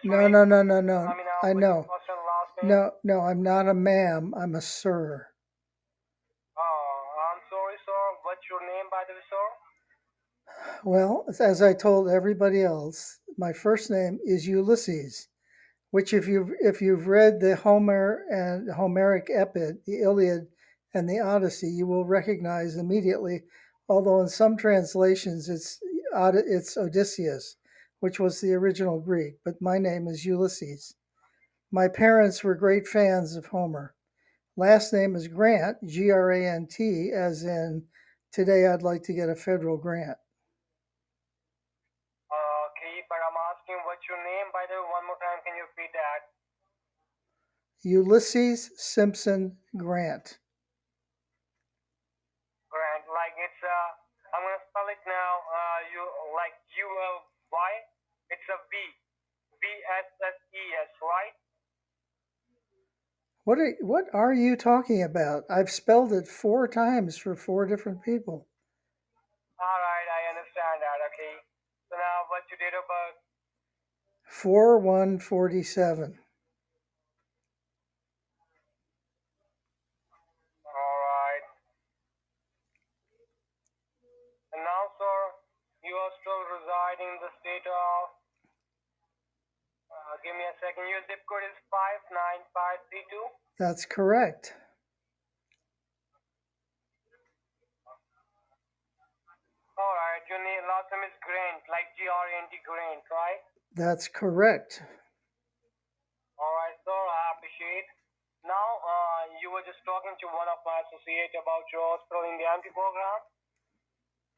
No. I know. No, I'm not a ma'am. I'm a sir. Oh, I'm sorry, sir. What's your name, by the way, sir? Well, as I told everybody else, my first name is Ulysses, which if you've read the Homeric epic, the Iliad and the Odyssey, you will recognize immediately. Although in some translations it's Odysseus, which was the original Greek, but my name is Ulysses. My parents were great fans of Homer. Last name is Grant, Grant, as in today I'd like to get a federal grant. Okay, but I'm asking what's your name, by the way, one more time. Can you repeat that? Ulysses Simpson Grant. Grant, like it's I'm gonna spell it now. You like ULY. It's a VSSES, right? What are you talking about? I've spelled it 4 times for 4 different people. All right, I understand that. Okay. So now, what's your date of birth? 4/1/47. All right. And now, sir, you are still residing in the state of. Give me a second. Your zip code is 59532. That's correct. All right. Your last name is Grant, like Grant, Grant, right? That's correct. All right, sir. I appreciate. Now, you were just talking to one of my associates about your hospital indemnity program.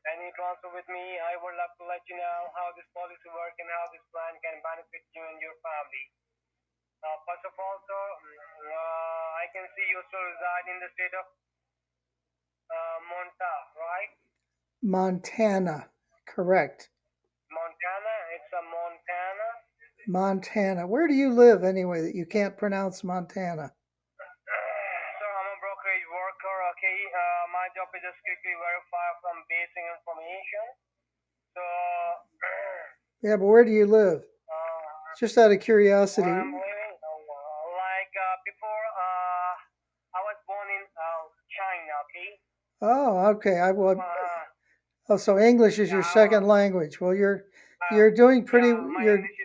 Can you transfer with me? I would love to let you know how this policy works and how this plan can benefit you and your family. First of all, sir, I can see you still reside in the state of right? Montana. Correct. Montana? It's a Montana? Montana. Where do you live anyway that you can't pronounce Montana? Sir, I'm a brokerage worker, okay? My job is just quickly verify from basic information. So, Yeah, but where do you live? Just out of curiosity. where I'm living, before I was born in China, okay? Oh, okay. So English is your second language. Well, you're doing pretty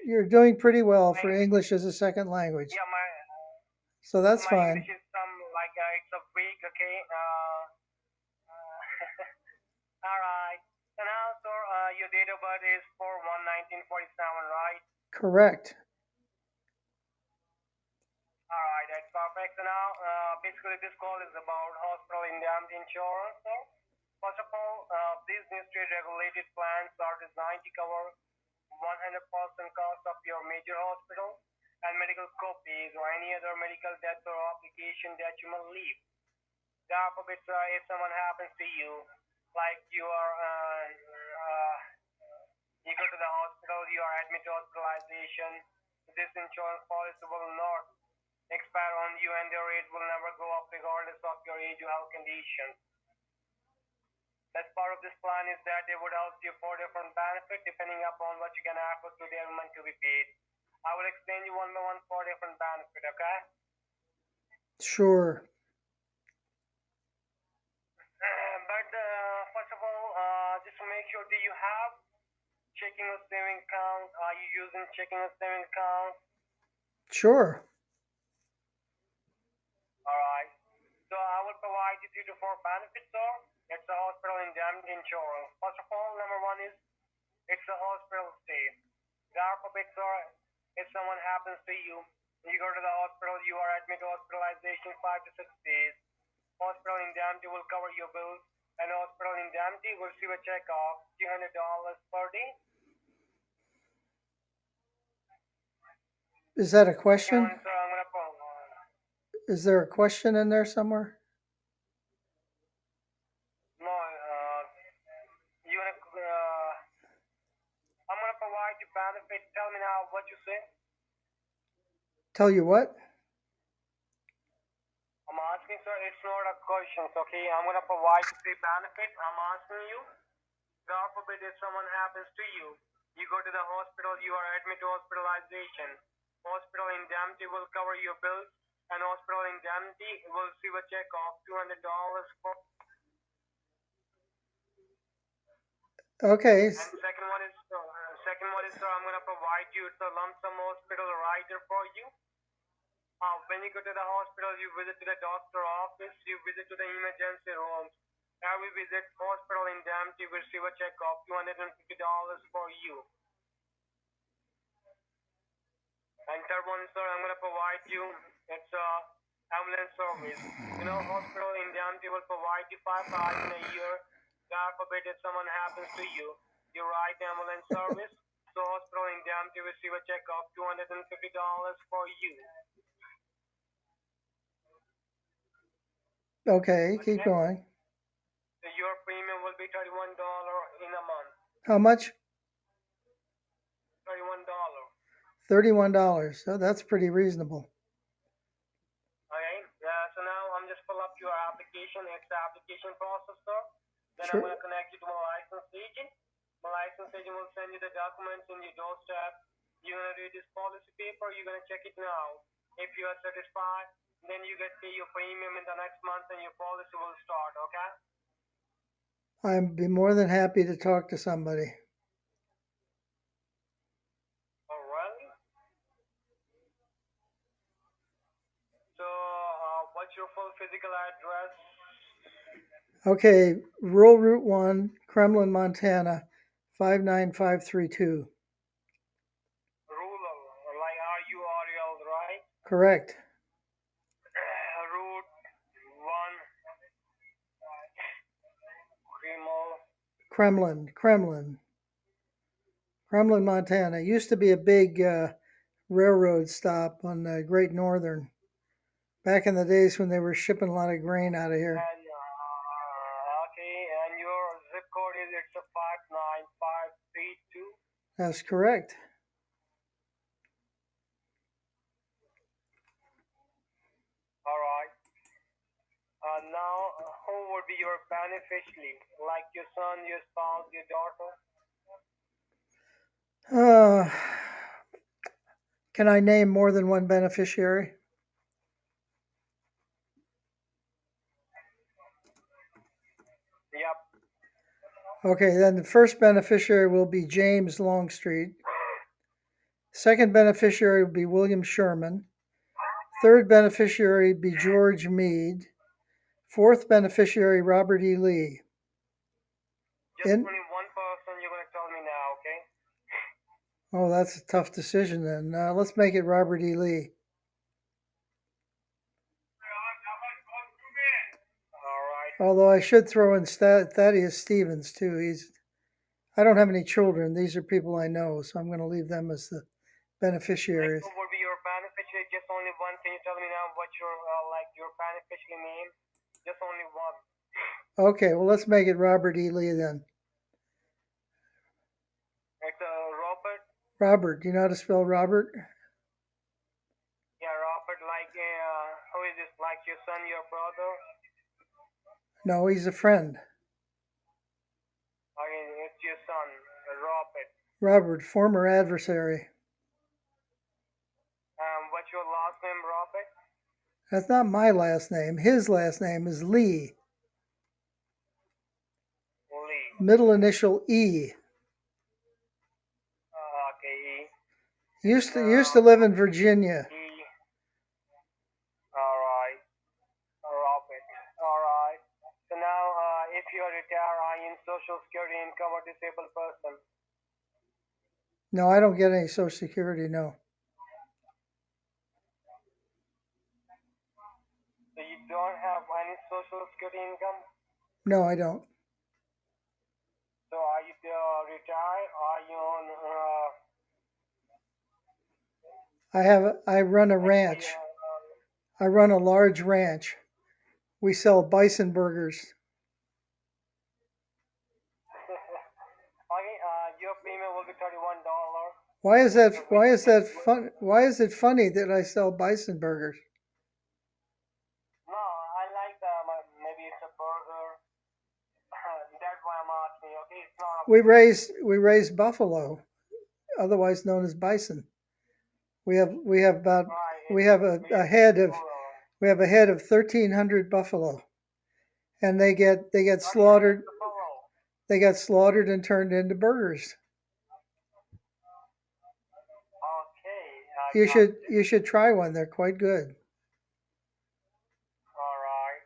you're doing pretty well for English as a second language. Yeah, So that's my fine. English is it's a week, okay? All right. So now, sir, your date of birth is 4/1/1947, right? Correct. All right, that's perfect. So now, basically, this call is about hospital indemnity insurance, sir. First of all, these new state-regulated plans are designed to cover 100% cost of your major hospital and medical copays or any other medical debt or obligation that you may leave. God forbid, if someone happens to you, like you go to the hospital, you are admitted to hospitalization, this insurance policy will not expire on you and the rate will never go up regardless of your age or health condition. Best part of this plan is that they would help you for different benefits depending upon what you can afford to the amount to be paid. I will explain you one by one for different benefits, okay? Sure. But first of all, just to make sure, do you have checking or saving account? Are you using checking or saving account? Sure. All right. So I will provide you 3 to 4 benefits, sir. It's a hospital indemnity insurance. First of all, number one is it's a hospital stay. God forbid, sir, if someone happens to you, you go to the hospital, you are admitted to hospitalization 5 to 6 days. Hospital indemnity will cover your bills, and hospital indemnity will receive a check of $300 per day. Is that a Second question? one, sir, I'm gonna put. Is there a question in there somewhere? No, you wanna. I'm gonna provide you benefit. Tell me now what you say. Tell you what? I'm asking, sir. It's not a question, okay? I'm gonna provide you 3 benefits. I'm asking you. God forbid if someone happens to you, you go to the hospital, you are admitted to hospitalization. Hospital indemnity will cover your bills, and hospital indemnity will receive a check of $200 for. Okay. And second one is, sir, I'm gonna provide you it's a lump sum hospital rider for you. When you go to the hospital, you visit to the doctor office, you visit to the emergency rooms. Every visit, hospital indemnity will receive a check of $250 for you. And third one, sir, I'm gonna provide you. It's a ambulance service. You know, hospital indemnity will provide you 5,000 a year. God forbid if someone happens to you, you ride the ambulance service. So hospital indemnity will receive a check of $250 for you. Okay, keep Okay? going. So your premium will be $31 in a month. How much? $31. $31. So that's pretty reasonable. Okay. So now I'm just pull up your application. It's the application process, sir. Then Sure. I'm gonna connect you to my licensed agent. My licensed agent will send you the documents in your doorstep. You're gonna read this policy paper. You're gonna check it now. If you are satisfied, then you get pay your premium in the next month, and your policy will start. Okay. I'd be more than happy to talk to somebody. Alright. So, what's your full physical address? Okay, rural Route 1, Kremlin, Montana, 59532. Rural, like RURL, right? Correct. Route 1, Kremlin, Montana. It used to be a big railroad stop on the Great Northern. Back in the days when they were shipping a lot of grain out of here. And okay, and your zip code is it's a 59532. That's correct. All right. Now, who would be your beneficiary? Like your son, your spouse, your daughter? Can I name more than one beneficiary? Yep. Okay, then the first beneficiary will be James Longstreet. Second beneficiary will be William Sherman. Third beneficiary will be George Meade. Fourth beneficiary, Robert E. Lee. Just only one person you're going to tell me now, okay? Oh, that's a tough decision then. Let's make it Robert E. Lee. All right. Although I should throw in Thaddeus Stevens too. I don't have any children. These are people I know, so I'm going to leave them as the beneficiaries. Like, who would be your beneficiary? Just only one. Can you tell me now what your your beneficiary name? Just only one. Okay, well let's make it Robert E. Lee then. It's Robert. Robert, do you know how to spell Robert? Yeah, Robert. Like, who is this? Like your son, your brother? No, he's a friend. I mean, it's your son, Robert. Robert, former adversary. What's your last name, Robert? That's not my last name. His last name is Lee. Lee. Middle initial E. Okay. Used to live in Virginia. E. you're retired, are you in Social Security income or disabled person? No, I don't get any Social Security. No. So you don't have any Social Security income? No, I don't. So are you retired? Are you on? I run a ranch. I run a large ranch. We sell bison burgers. Okay, your premium will be $31. Why is that fun? Why is it funny that I sell bison burgers? No, I like maybe it's a burger. That's why I'm asking. Okay, it's not. We raise buffalo, otherwise known as bison. We have about Right. we have a head of 1,300 buffalo, and they get slaughtered. They get slaughtered and turned into burgers. Okay. You should try one. They're quite good. All right.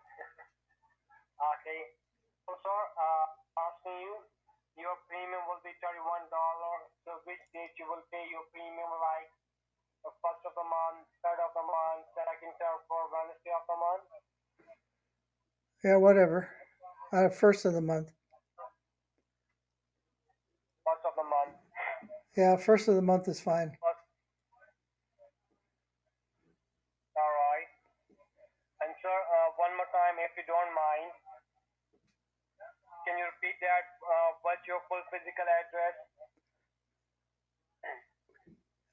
Okay. So, sir, asking you, your premium will be $31. So, which date you will pay your premium? Like the first of the month, third of the month, second, third, fourth, Wednesday of the month? Yeah, whatever. First of the month. First of the month. Yeah, first of the month is fine. All right. And sir, one more time, if you don't mind, can you repeat that? What's your full physical address?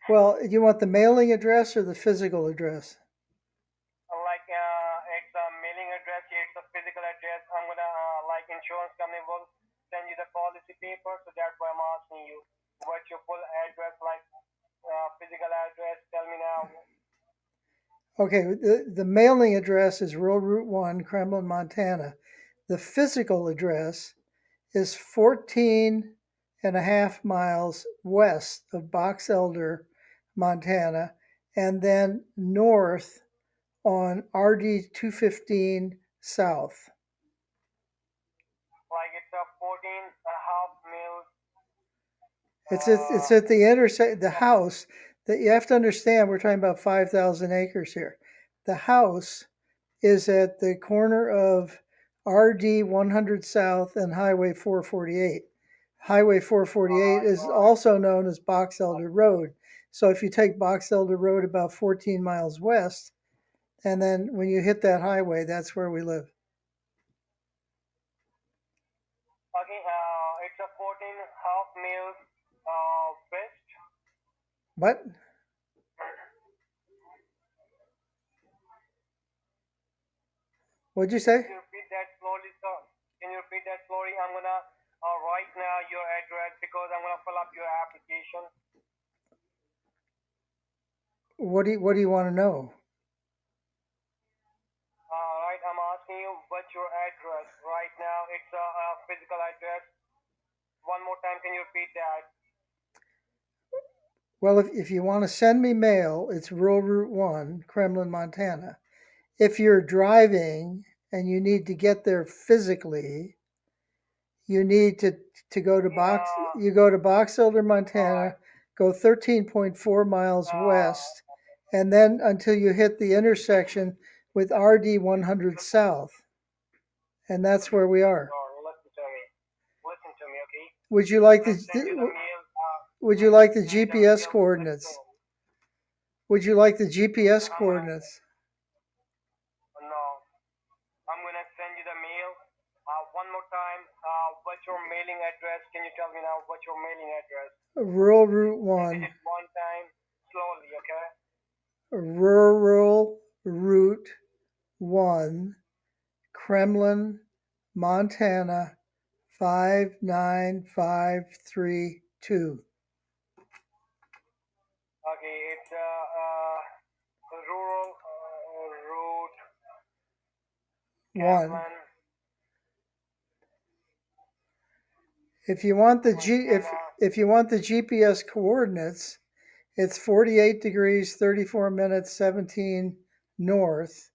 Well, you want the mailing address or the physical address? Like it's a mailing address, it's a physical address. I'm gonna like insurance company will send you the policy paper, so that's why I'm asking you. What's your full address, like physical address? Tell me now. Okay, the mailing address is Rural Route 1, Kremlin, Montana. The physical address is 14 and a half miles west of Box Elder, Montana, and then north on RD 215 south. Like it's a 14 and a half miles. It's at the intersect. The house that you have to understand. We're talking about 5,000 acres here. The house is at the corner of RD 100 South and Highway 448. Highway 448 is also known as Box Elder Road. So if you take Box Elder Road about 14 miles west, and then when you hit that highway, that's where we live. Okay, it's a 14 half miles west. What? What'd you say? Can you repeat that slowly, sir? Can you repeat that slowly? I'm gonna write now your address because I'm gonna fill up your application. What do you want to know? Right, I'm asking you what's your address right now. It's a physical address. One more time, can you repeat that? Well, if you want to send me mail, it's Rural Route 1, Kremlin, Montana. If you're driving and you need to get there physically, you need to go to Box Elder, Montana, go 13.4 miles west, and then until you hit the intersection with RD 100 South. And that's where we are. Listen to me, okay? Would you like the GPS coordinates? Would you like the GPS coordinates? No. I'm going to send you the mail. One more time. What's your mailing address? Can you tell me now what's your mailing address? Rural Route 1. One time, slowly, okay? Rural Route 1, Kremlin, Montana, 59532. Okay, it's rural route 1. If you want the GPS coordinates, it's 48 degrees 34 minutes 17 north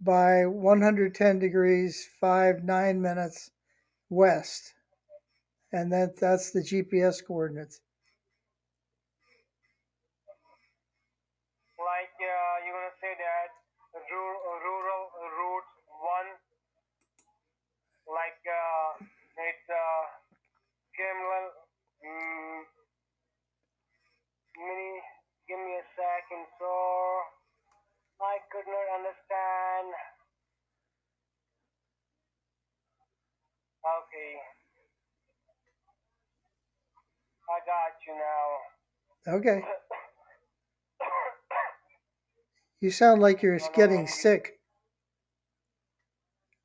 by 110 degrees 59 minutes west, and that's the GPS coordinates. Like you're gonna say that rural route one, like it's criminal. Mm, mini, give me a second, so I could not understand. Okay, I got you now. Okay. You sound like you're getting sick.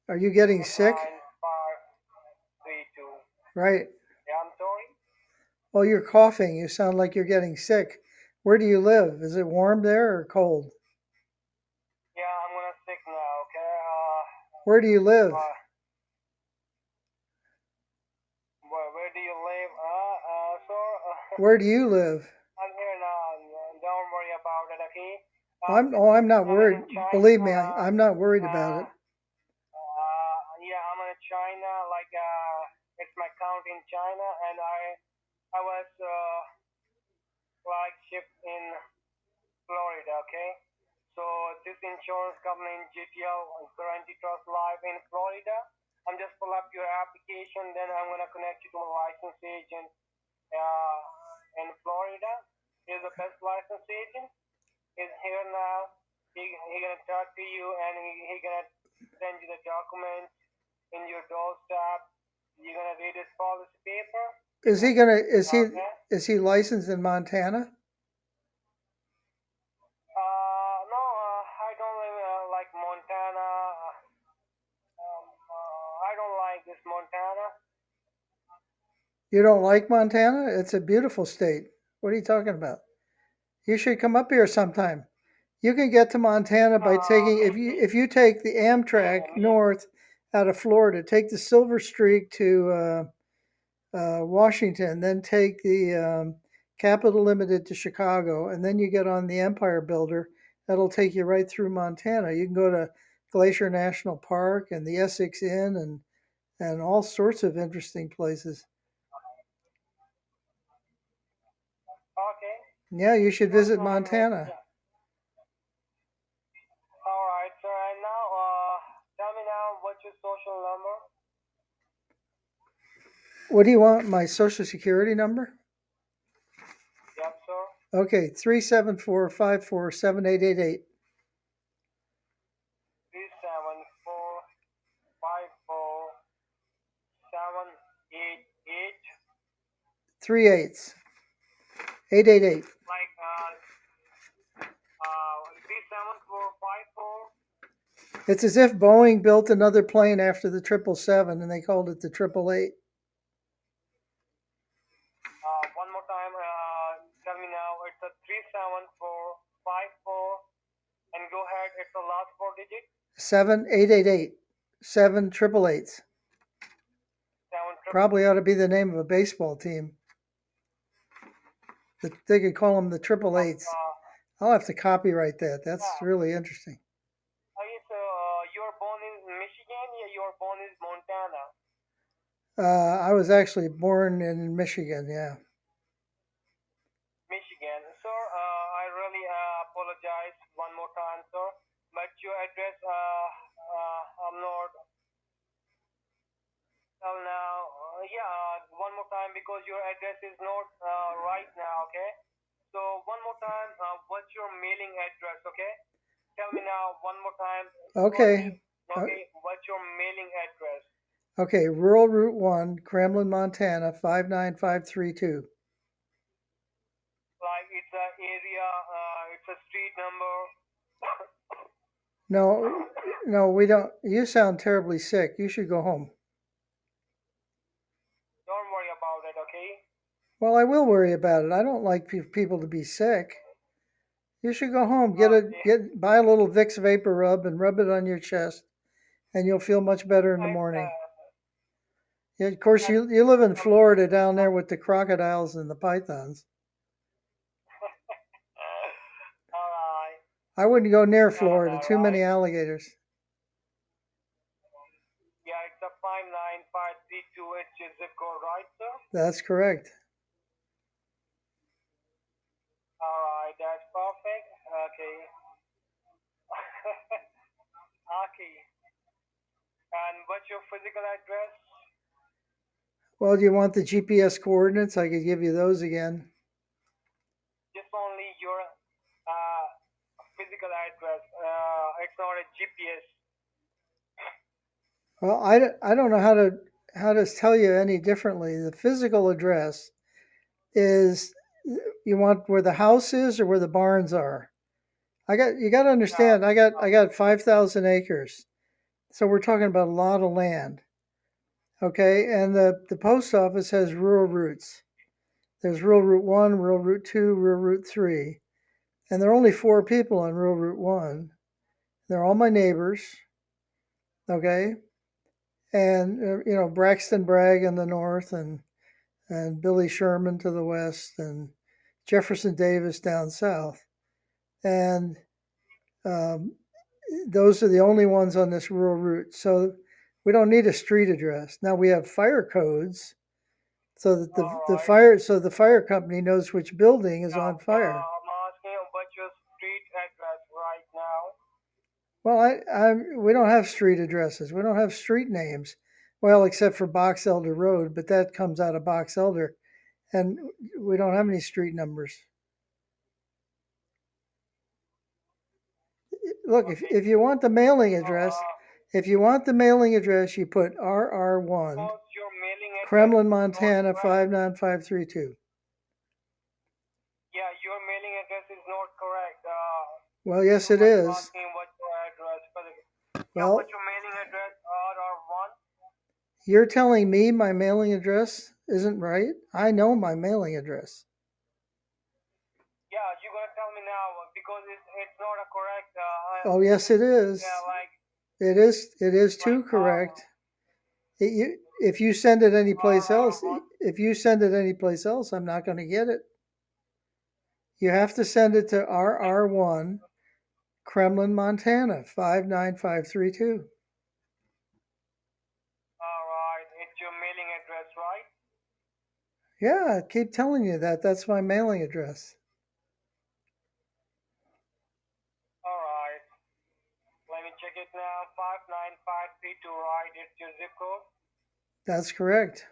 Are you getting sick? 532. Right. Yeah, I'm sorry. Oh, you're coughing. You sound like you're getting sick. Where do you live? Is it warm there or cold? Yeah, I'm gonna sick now. Okay. Where do you live? Where do you live? Where do you live? I'm here now. Don't worry about it, okay? I'm not worried. Believe me, I'm not worried about it. Yeah, I'm in China. Like, it's my count in China, and I was like shipped in Florida. Okay. So this insurance company in GTL, Guarantee Trust Life in Florida. I'm just pull up your application, then I'm gonna connect you to a licensed agent in Florida. He's the best licensed agent. He's here now. He gonna talk to you, and he gonna send you the documents in your doorstep. You're gonna read his policy paper. Is he licensed in Montana? No, I don't live like Montana. I don't like this Montana. You don't like Montana? It's a beautiful state. What are you talking about? You should come up here sometime. You can get to Montana by taking if you take the Amtrak north out of Florida, take the Silver Streak to Washington, then take the Capital Limited to Chicago, and then you get on the Empire Builder. That'll take you right through Montana. You can go to Glacier National Park and the Essex Inn and all sorts of interesting places. Okay. Yeah, you should visit Montana. Yeah. All right. So and now, tell me now, what's your social number? What do you want? My social security number? Yep, sir. Okay, 374-54-7888. 374-54-788. 3/8. 888. Like 37454. It's as if Boeing built another plane after the 777 and they called it the 888. One more time. Tell me now. It's a 37454. And go ahead. It's the last four digits. 7888. 7 888s. Probably ought to be the name of a baseball team. They could call them the 888s. I'll have to copyright that. That's really interesting. So you were born in Michigan? Yeah, you were born in Montana. I was actually born in Michigan, yeah. Michigan. Sir, I really apologize one more time, sir. But your address, I'm not tell now. One more time because your address is not right now, okay? So one more time, what's your mailing address, okay? Tell me now one more time. Okay. Okay, what's your mailing address? Okay, Rural Route 1, Kremlin, Montana, 59532. Like it's a area, it's a street number. No, we don't. You sound terribly sick. You should go home. Don't worry about it, okay? Well, I will worry about it. I don't like people to be sick. You should go home. Buy a little Vicks Vapor Rub and rub it on your chest, and you'll feel much better in the morning. Yeah, of course, you live in Florida down there with the crocodiles and the pythons. All right. I wouldn't go near Florida. Too many alligators. Yeah, it's a 59532. It's your zip code, right, sir? That's correct. All right, that's perfect. Okay. Okay. And what's your physical address? Well, do you want the GPS coordinates? I could give you those again. Just only your physical address. It's not a GPS. Well, I don't know how to tell you any differently. The physical address is, you want where the house is or where the barns are. You got to understand. I got 5,000 acres, so we're talking about a lot of land. Okay, and the post office has rural routes. There's rural route 1, rural route 2, rural route 3, and there are only 4 people on rural route 1. They're all my neighbors. Okay, and Braxton Bragg in the north, and Billy Sherman to the west, and Jefferson Davis down south, and um, those are the only ones on this rural route. So we don't need a street address. Now we have fire codes, so that the fire company knows which building is Now, on fire. I'm asking what's your street address right now? Well, we don't have street addresses. We don't have street names. Well, except for Box Elder Road, but that comes out of Box Elder, and we don't have any street numbers. Look, if you want the mailing address, you put RR1, What's your mailing address? Kremlin, Montana 59532. Yeah, your mailing address is not correct. Well, yes, it is. Asking what's your address. Well, what's your mailing address? RR1. You're telling me my mailing address isn't right? I know my mailing address. Yeah, you're gonna tell me now because it's not a correct. Oh, yes, it is. Yeah, It is too correct. If you send it anyplace else, I'm not going to get it. You have to send it to RR1, Kremlin, Montana 59532. All right, it's your mailing address, right? Yeah, I keep telling you that. That's my mailing address. All right. Let me check it now. 59532, right? It's your zip code. That's correct.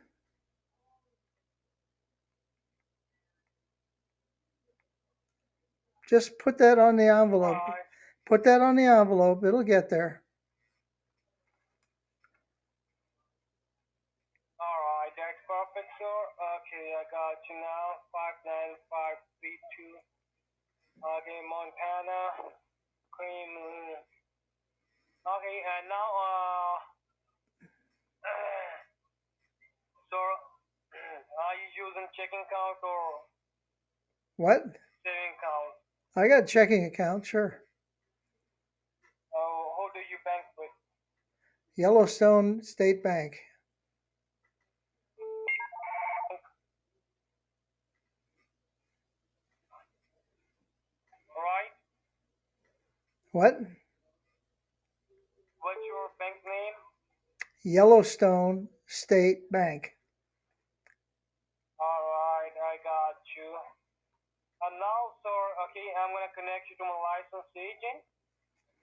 Just put that on the envelope. All right. Put that on the envelope. It'll get there. All right, that's perfect, sir. Okay, I got you now. 59532. Okay, Montana. Cream. Okay, and now, so, are you using checking account or What? saving account? I got a checking account, sure. Who do you bank with? Yellowstone State Bank. Right? What? What's your bank name? Yellowstone State Bank. All right, I got you. And now, sir, okay, I'm gonna connect you to my licensed agent.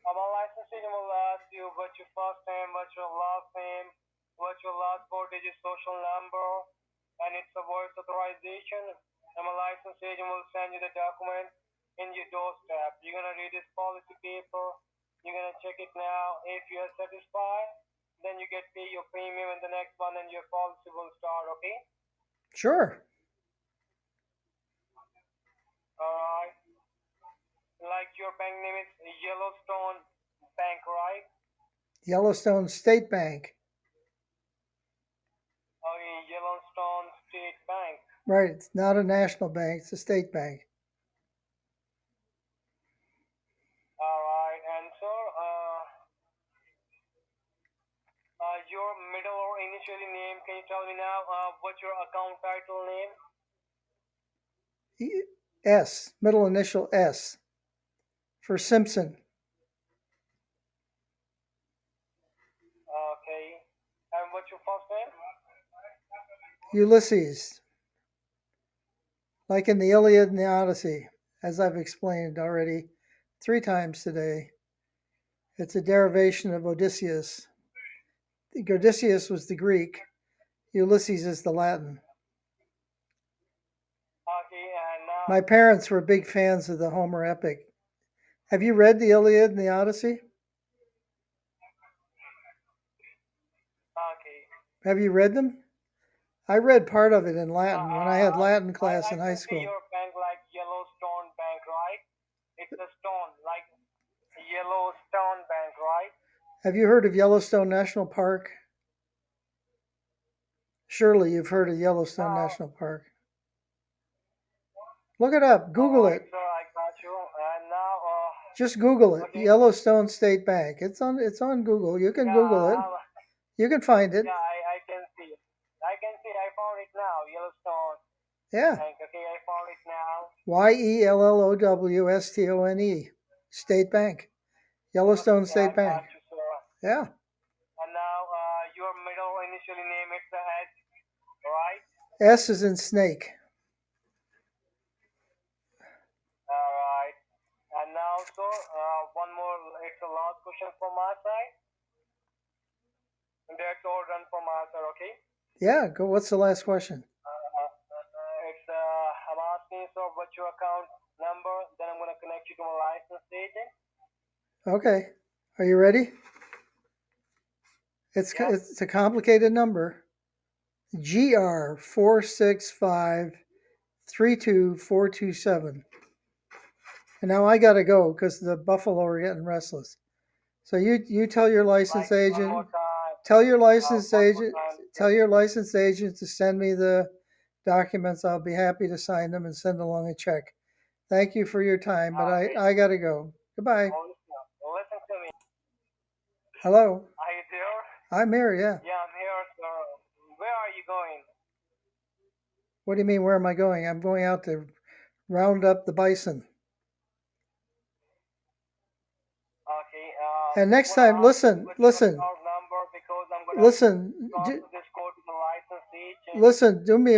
My licensed agent will ask you what's your first name, what's your last name, what's your last 4-digit social number, and it's a voice authorization. And my licensed agent will send you the document in your doorstep. You're gonna read this policy paper. You're gonna check it now. If you are satisfied, then you get pay your premium in the next one, and your policy will start. Okay? Sure. All right. Like your bank name is Yellowstone Bank, right? Yellowstone State Bank. Okay, Yellowstone State Bank. Right. It's not a national bank. It's a state bank. All right. And sir, your middle or initial name, can you tell me now what's your account title name? S. Middle initial S. For Simpson. Okay. And what's your first name? Ulysses, like in the Iliad and the Odyssey, as I've explained already 3 times today. It's a derivation of Odysseus. Odysseus was the Greek, Ulysses is the Latin. Okay, and now. My parents were big fans of the Homer epic. Have you read the Iliad and the Odyssey? Okay. Have you read them? I read part of it in Latin when I had Latin class in high I can see school. your bank like Yellowstone Bank, right? It's a stone, like Yellowstone Bank, right? Have you heard of Yellowstone National Park? Surely you've heard of Yellowstone National Park. Look it up. Google it. Sir, I got you. And now, Just Google it. okay. Yellowstone State Bank. It's on Google. You can Google it. You can find it. Yeah, I can see it. I can see. I found it now. Yellowstone Yeah. Bank. Okay, I found it now. YELLOWSTONE. State Bank. Yellowstone State Bank. Got you, sir. Yeah. And now, your middle initially name is S, right? S is in snake. All right. And now, sir, one more. It's the last question from my side. And that's all done from our side, okay? Yeah. Go. What's the last question? It's I'm asking sir what's your account number. Then I'm gonna connect you to my licensed agent. Okay. Are you ready? It's a complicated number. GR46532427. And now I gotta go because the buffalo are getting restless. So you tell your license agent. Tell your licensed agent. Tell your licensed agent to send me the documents. I'll be happy to sign them and send along a check. Thank you for your time, but I gotta go. Goodbye. Listen to me. Hello. Are you there? I'm here. Yeah. Yeah, I'm here, sir. Where are you going? What do you mean? Where am I going? I'm going out to round up the bison. Okay. And next time, listen. Listen, Do me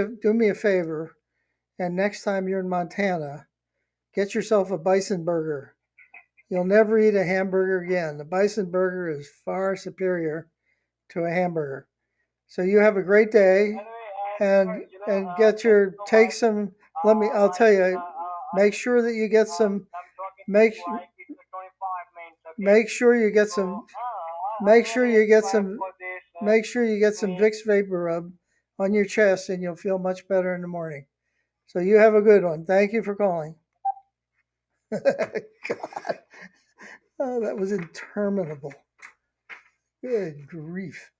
a favor, and next time you're in Montana, get yourself a bison burger. You'll never eat a hamburger again. The bison burger is far superior to a hamburger. So you have a great day, and take some. I'll tell you. Make sure that you get some. Make sure you get some. Make sure you get some Vicks Vapor Rub on your chest, and you'll feel much better in the morning. So you have a good one. Thank you for calling. God. Oh, that was interminable. Good grief.